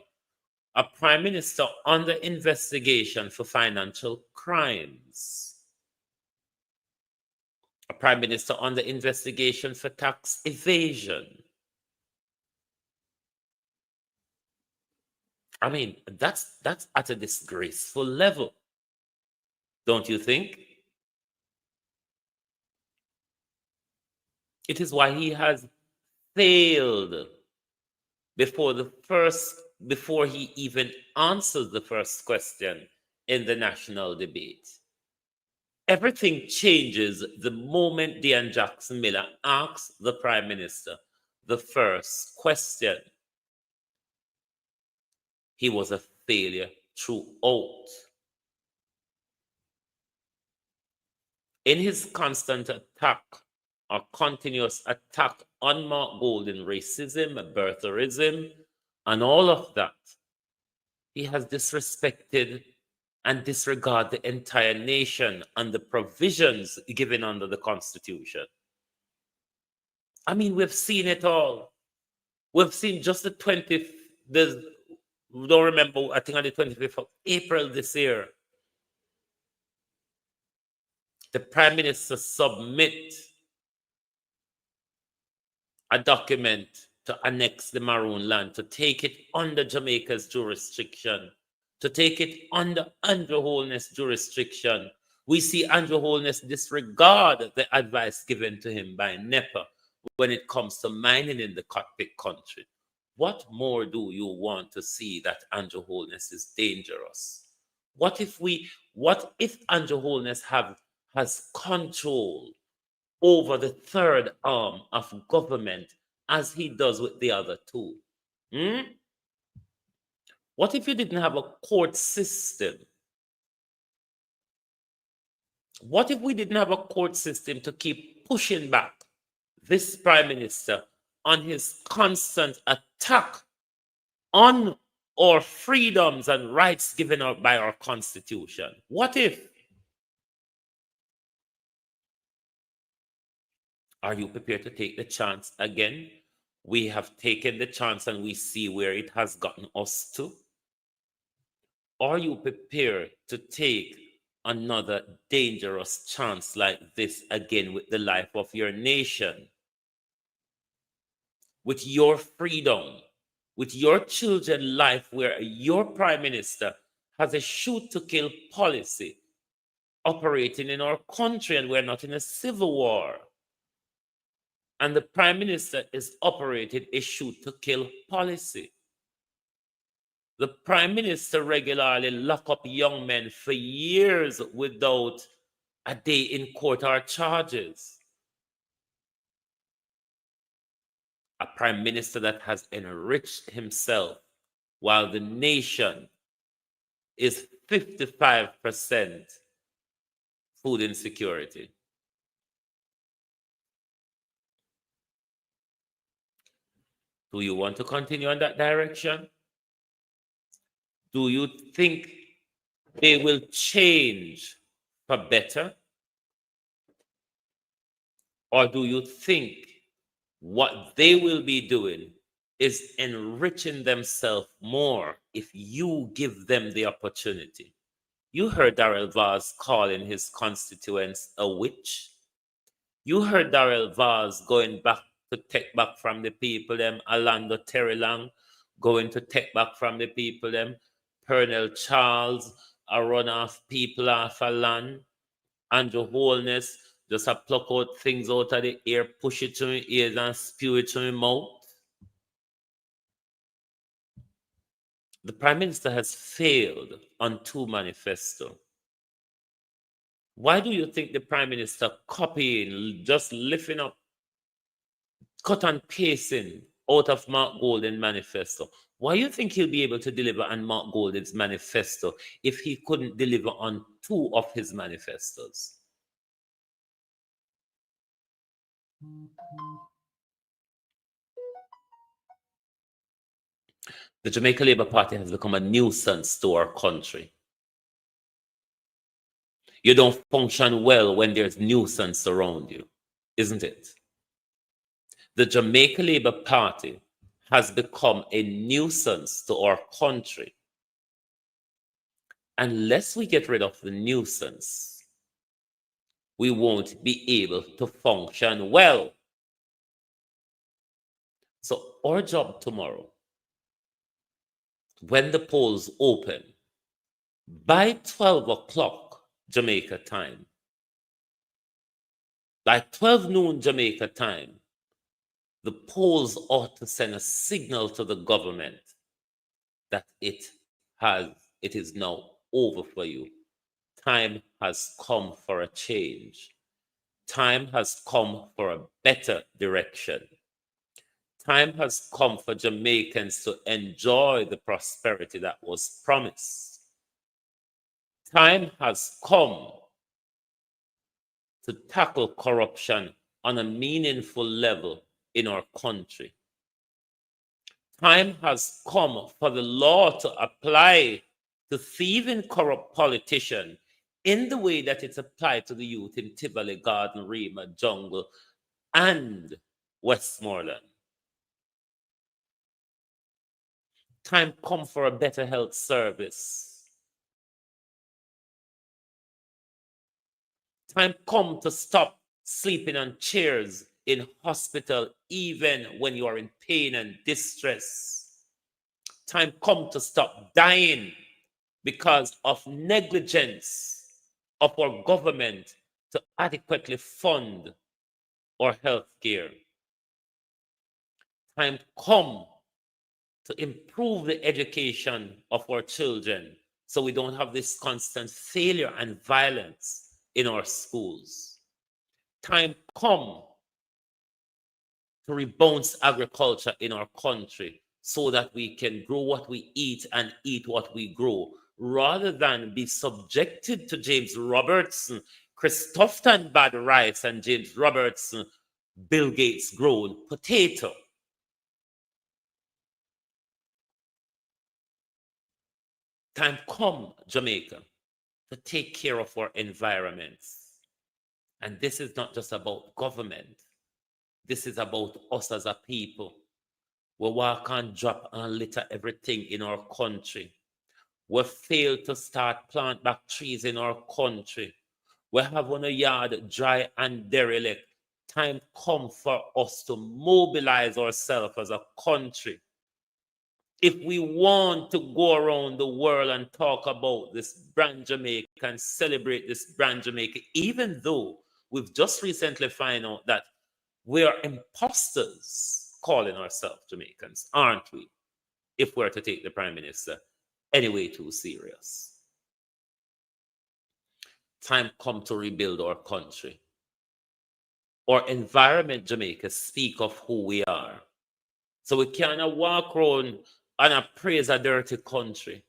A Prime Minister under investigation for financial crimes. A Prime Minister under investigation for tax evasion. I mean, that's at a disgraceful level, don't you think? It is why he has failed before he even answers the first question in the national debate. Everything changes the moment Dean Jackson Miller asks the Prime Minister the first question. He was a failure throughout. In his constant attack, or continuous attack on Mark Golden racism, birtherism, and all of that, he has disrespected and disregarded the entire nation and the provisions given under the Constitution. I mean, we've seen it all. We've seen just the 20th, don't remember, I think on the 25th of April this year, the Prime Minister submit a document to annex the Maroon land, to take it under Jamaica's jurisdiction, to take it under Andrew Holness' jurisdiction. We see Andrew Holness disregard the advice given to him by NEPA when it comes to mining in the cockpit country. What more do you want to see that Andrew Holness is dangerous? What if Andrew Holness has control over the third arm of government as he does with the other two? What if you didn't have a court system? What if we didn't have a court system to keep pushing back this Prime Minister on his constant attack on our freedoms and rights given out by our Constitution? What if? Are you prepared to take the chance again? We have taken the chance and we see where it has gotten us to. Are you prepared to take another dangerous chance like this again with the life of your nation? With your freedom, with your children's life, where your Prime Minister has a shoot to kill policy operating in our country and we're not in a civil war. And the Prime Minister is operating a shoot to kill policy. The Prime Minister regularly lock up young men for years without a day in court or charges. A prime minister that has enriched himself while the nation is 55% food insecurity. Do you want to continue in that direction? Do you think they will change for better? Or do you think what they will be doing is enriching themselves more if you give them the opportunity? You heard Darrell Vaz calling his constituents a witch. You heard Darrell Vaz going back to take back from the people them, Orlando Terry Long going to take back from the people them, Pernell Charles, a run off people off a land, Andrew Holness just a pluck out things out of the air, push it to my ears and spew it to my mouth. The Prime Minister has failed on 2 manifesto. Why do you think the Prime Minister copying, just lifting up, cut and pasting out of Mark Golden's manifesto? Why do you think he'll be able to deliver on Mark Golden's manifesto if he couldn't deliver on 2 of his manifestos? The Jamaica Labour Party has become a nuisance to our country. You don't function well when there's nuisance around you, isn't it? The Jamaica Labour Party has become a nuisance to our country. Unless we get rid of the nuisance, we won't be able to function well. So our job tomorrow, when the polls open, by 12 o'clock Jamaica time, by 12 noon Jamaica time, the polls ought to send a signal to the government that it is now over for you. Time has come for a change. Time has come for a better direction. Time has come for Jamaicans to enjoy the prosperity that was promised. Time has come to tackle corruption on a meaningful level in our country. Time has come for the law to apply to thieving corrupt politicians in the way that it's applied to the youth in Tivoli, Garden, Rima, Jungle, and Westmoreland. Time come for a better health service. Time come to stop sleeping on chairs in hospital even when you are in pain and distress. Time come to stop dying because of negligence of our government to adequately fund our health care. Time come to improve the education of our children so we don't have this constant failure and violence in our schools. Time come to rebounce agriculture in our country so that we can grow what we eat and eat what we grow, rather than be subjected to James Robertson, Christopherson bad rice and James Robertson, Bill Gates grown potato. Time come, Jamaica, to take care of our environments. And this is not just about government. This is about us as a people. We walk and drop and litter everything in our country. We fail to start plant back trees in our country. We have on a yard dry and derelict. Time come for us to mobilize ourselves as a country. If we want to go around the world and talk about this brand Jamaica and celebrate this brand Jamaica, even though we've just recently found out that we are imposters calling ourselves Jamaicans, aren't we? If we're to take the Prime Minister anyway too serious. time come to rebuild our country. Our environment, Jamaica, speak of who we are. So we cannot walk around and praise a dirty country.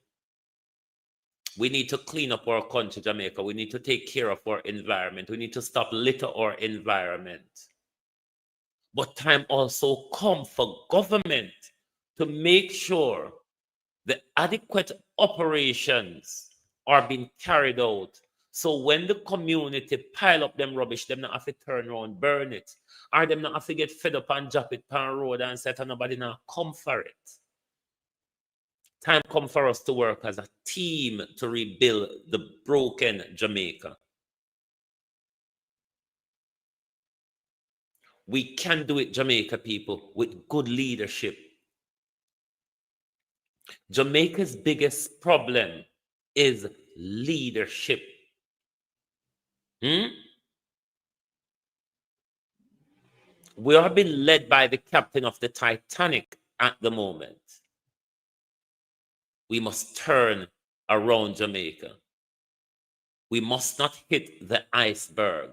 We need to clean up our country, Jamaica. We need to take care of our environment. We need to stop litter our environment. But time also come for government to make sure the adequate operations are being carried out. So when the community pile up them rubbish, them not have to turn around, burn it. Or them not have to get fed up and drop it on the road and say that nobody now come for it. Time come for us to work as a team to rebuild the broken Jamaica. We can do it, Jamaica people, with good leadership. Jamaica's biggest problem is leadership. We are being led by the captain of the Titanic at the moment. We must turn around Jamaica. We must not hit the iceberg,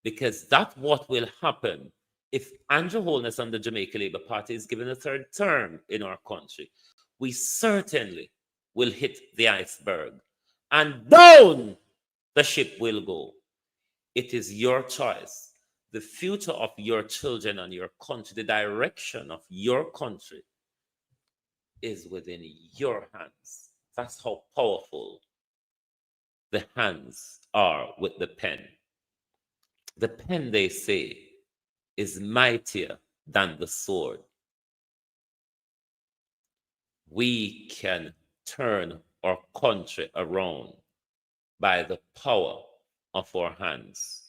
because that's what will happen if Andrew Holness and the Jamaica Labour Party is given a third term in our country. We certainly will hit the iceberg, and down the ship will go. It is your choice. The future of your children and your country, the direction of your country is within your hands. That's how powerful the hands are with the pen. The pen, they say, is mightier than the sword. We can turn our country around by the power of our hands.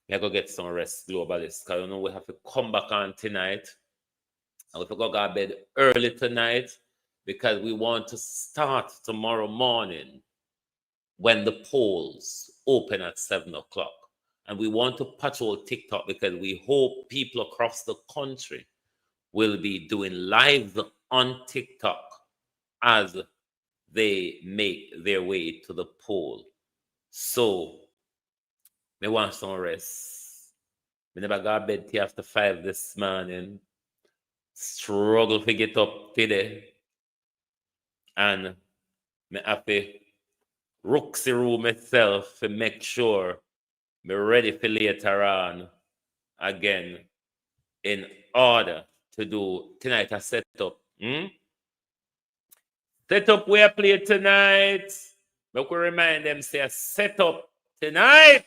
We have to get some rest, globalists, because we have to come back on tonight. And we have to go to bed early tonight, because we want to start tomorrow morning when the polls open at 7 o'clock. And we want to patrol TikTok, because we hope people across the country will be doing live on TikTok as they make their way to the poll. So, me want some rest. Me never got bed till after 5 this morning. Struggle to get up today. And me have to rooksy room myself to make sure me ready for later on again in order to do tonight a setup. Set up where I play tonight. Make we remind them, say a setup tonight.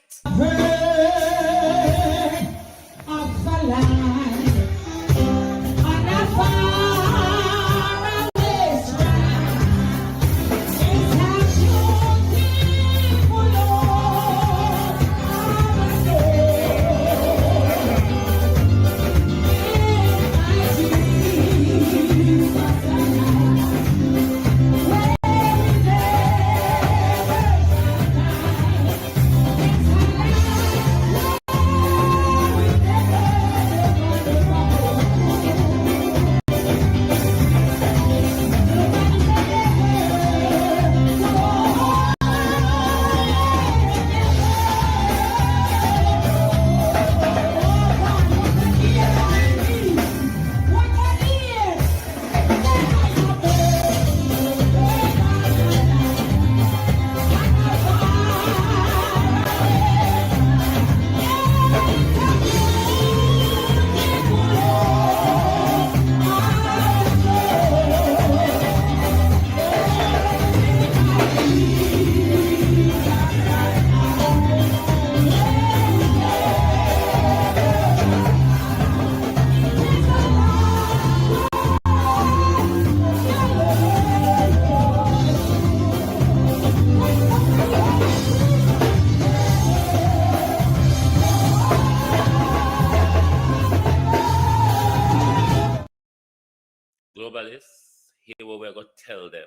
Globalists, here we're going to tell them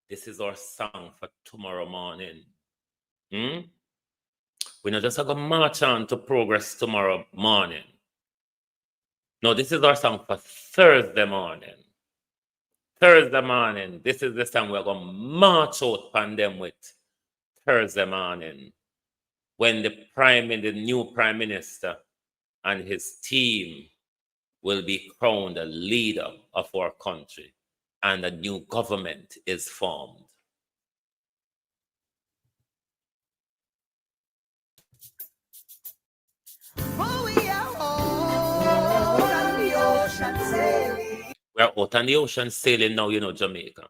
this is our song for tomorrow morning. We're not just going to march on to progress tomorrow morning. No, this is our song for Thursday morning. Thursday morning, this is the song we're going to march out on them with. Thursday morning when the new prime minister and his team will be crowned a leader of our country and a new government is formed. We're out on the ocean sailing now, you know, Jamaica.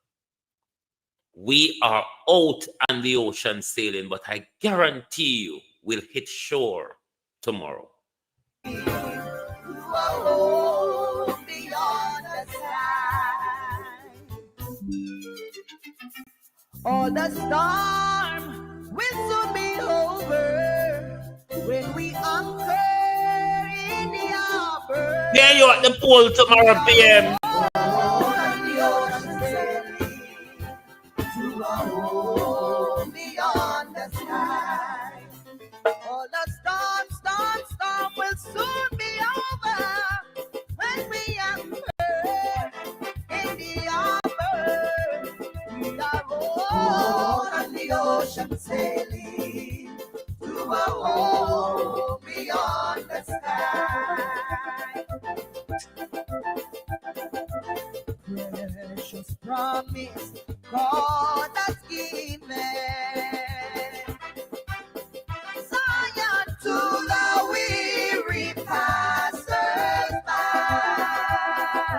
We are out on the ocean sailing, but I guarantee you we'll hit shore tomorrow. All the storm will soon be over when we anchor in the harbor. Yeah, you at the pool tomorrow, PM. Beyond the sky. All the storm will soon be over when we anchor in the harbor. We are all on the ocean sailing to a home beyond the sky. Precious promise God has given Zion to the weary passers by,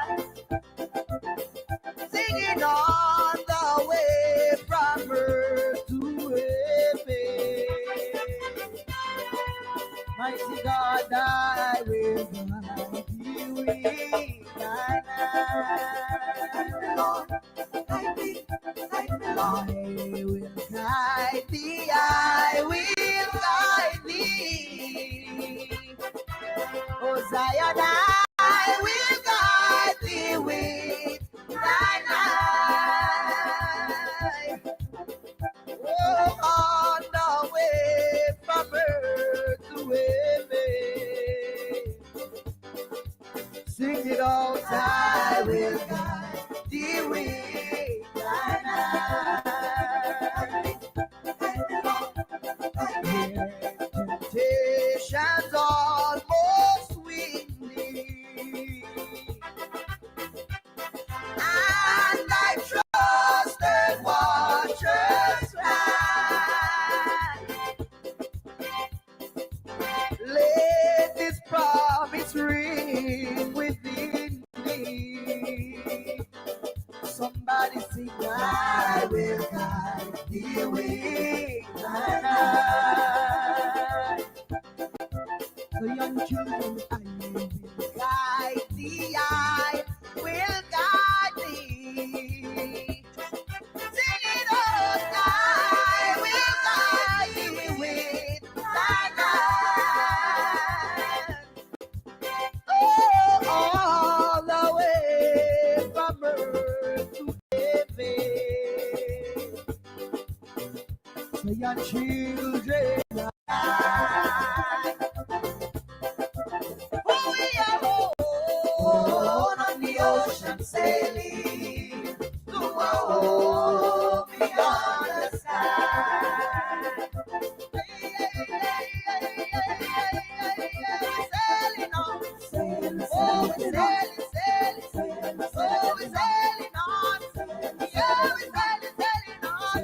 singing on the way from earth to heaven. Mighty God, I will guide you with thy Lord, guide me, Lord. I will guide thee, I will guide thee. Oh Zion, I will guide thee with thine eye. Oh, on the way from earth to heaven, sing it all, I will guide thee with thine eye. Temptations almost win me, and I trusted watchers rise. Let this promise ring within me. Somebody sing, I will guide thee with thine eye. So young children, I will guide thee, I will guide thee. Sing it out, I will guide thee with thine eye. Oh, all the way from earth to heaven. So young children, we are on the ocean sailing to a home beyond the sky. Sailing on, sailing, oh, we're sailing, sailing, oh, we're sailing on, yeah, we're sailing, sailing on,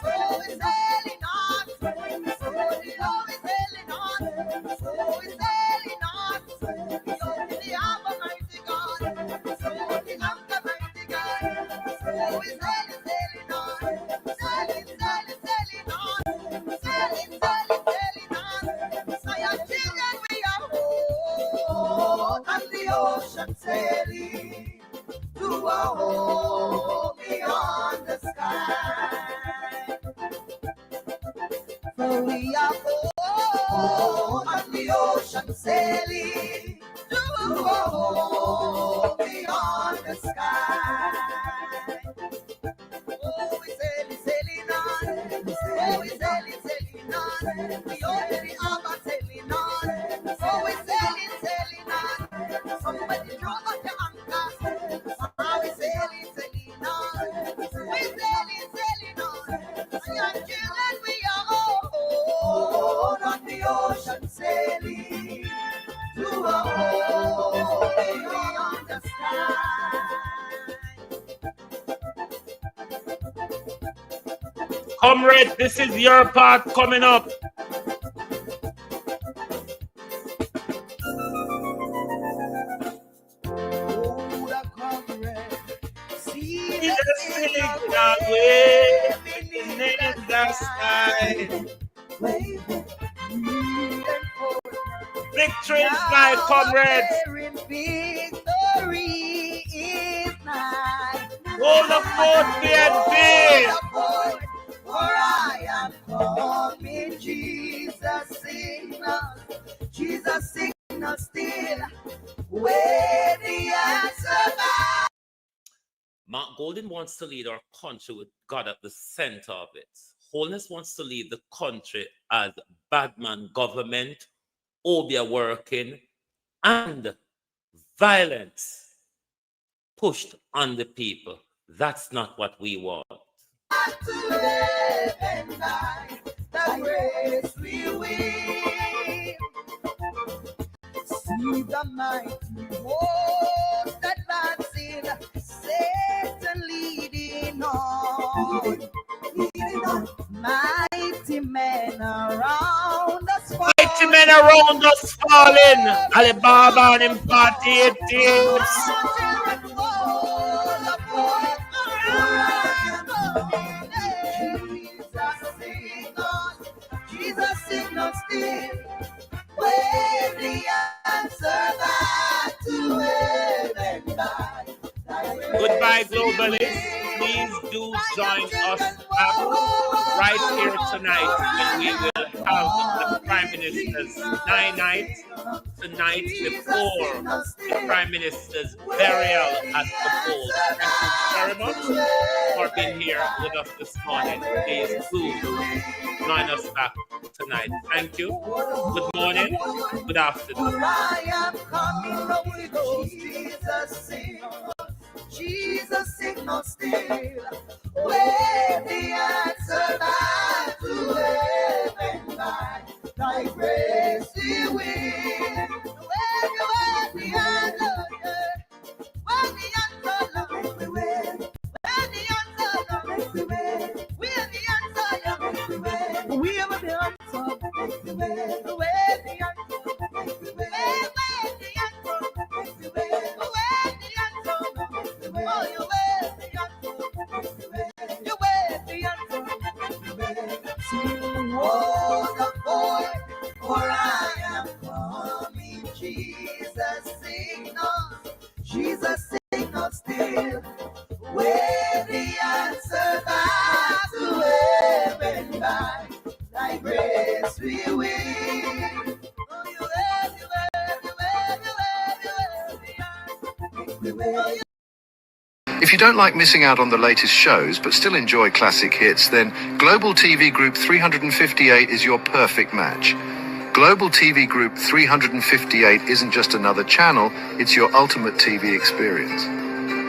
so we're sailing on, oh, we're sailing on, so we're sailing on, so the harbor, mighty God, so the anchor, mighty God, so we're sailing, sailing on, sailing, sailing, sailing on, sailing, sailing, sailing on. So your children, we are home on the ocean sailing to a home beyond the sky. For we are home on the ocean sailing to a home beyond the sky. Oh, we sailing, sailing on. Oh, we sailing, sailing on. We over the harbor sailing on. Oh, we sailing, sailing on. Somebody throw up your anchor. Oh, we sailing, sailing on. We sailing, sailing on. Young children, we are Comrade, this is your part coming up. See the signal waving in the sky. Victory is nigh, comrades. Victory is nigh. Hold the fort, BNP. For I am coming, Jesus signal still, where the answer lies. Mark Golden wants to lead our country with God at the center of it. Holness wants to lead the country as badman government, Obia working, and violence pushed on the people. That's not what we want. To live and die, the grace we win. See the mighty host advancing, Satan leading on. Mighty men around us falling. Mighty men around us falling. Alibaba and him 48 teams. Jesus signal still, where the answer back to heaven by. Goodbye, globalists. Please do join us right here tonight when we will have the Prime Minister's night tonight before the Prime Minister's burial at the polls. Thank you very much for being here with us this morning. Please do join us back tonight. Thank you. Good morning. Good afternoon. Jesus signal still, where the answer lies to heaven by thy grace we win. Where the answer, where the answer, we win. Where the answer, we win. Where the answer, we win. We have the answer, we win. Where the answer, we win. Where the answer, we win. Oh, you wear the answer. You wear the answer. Oh, the boy, for I am coming. Jesus signal still. Where the answer back to heaven by thy grace we win. Oh, you wear, you wear, you wear, you wear, you wear the answer. If you don't like missing out on the latest shows but still enjoy classic hits, then Global TV Group 358 is your perfect match. Global TV Group 358 isn't just another channel, it's your ultimate TV experience.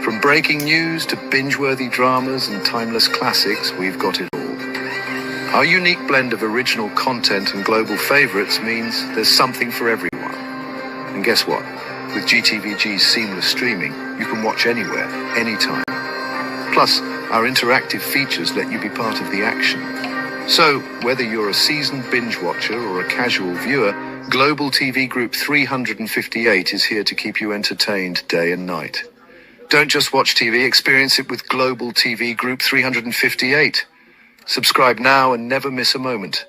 From breaking news to binge-worthy dramas and timeless classics, we've got it all. Our unique blend of original content and global favorites means there's something for everyone. And guess what? With GTVG's seamless streaming, you can watch anywhere, anytime. Plus, our interactive features let you be part of the action. So, whether you're a seasoned binge watcher or a casual viewer, Global TV Group 358 is here to keep you entertained day and night. Don't just watch TV, experience it with Global TV Group 358. Subscribe now and never miss a moment.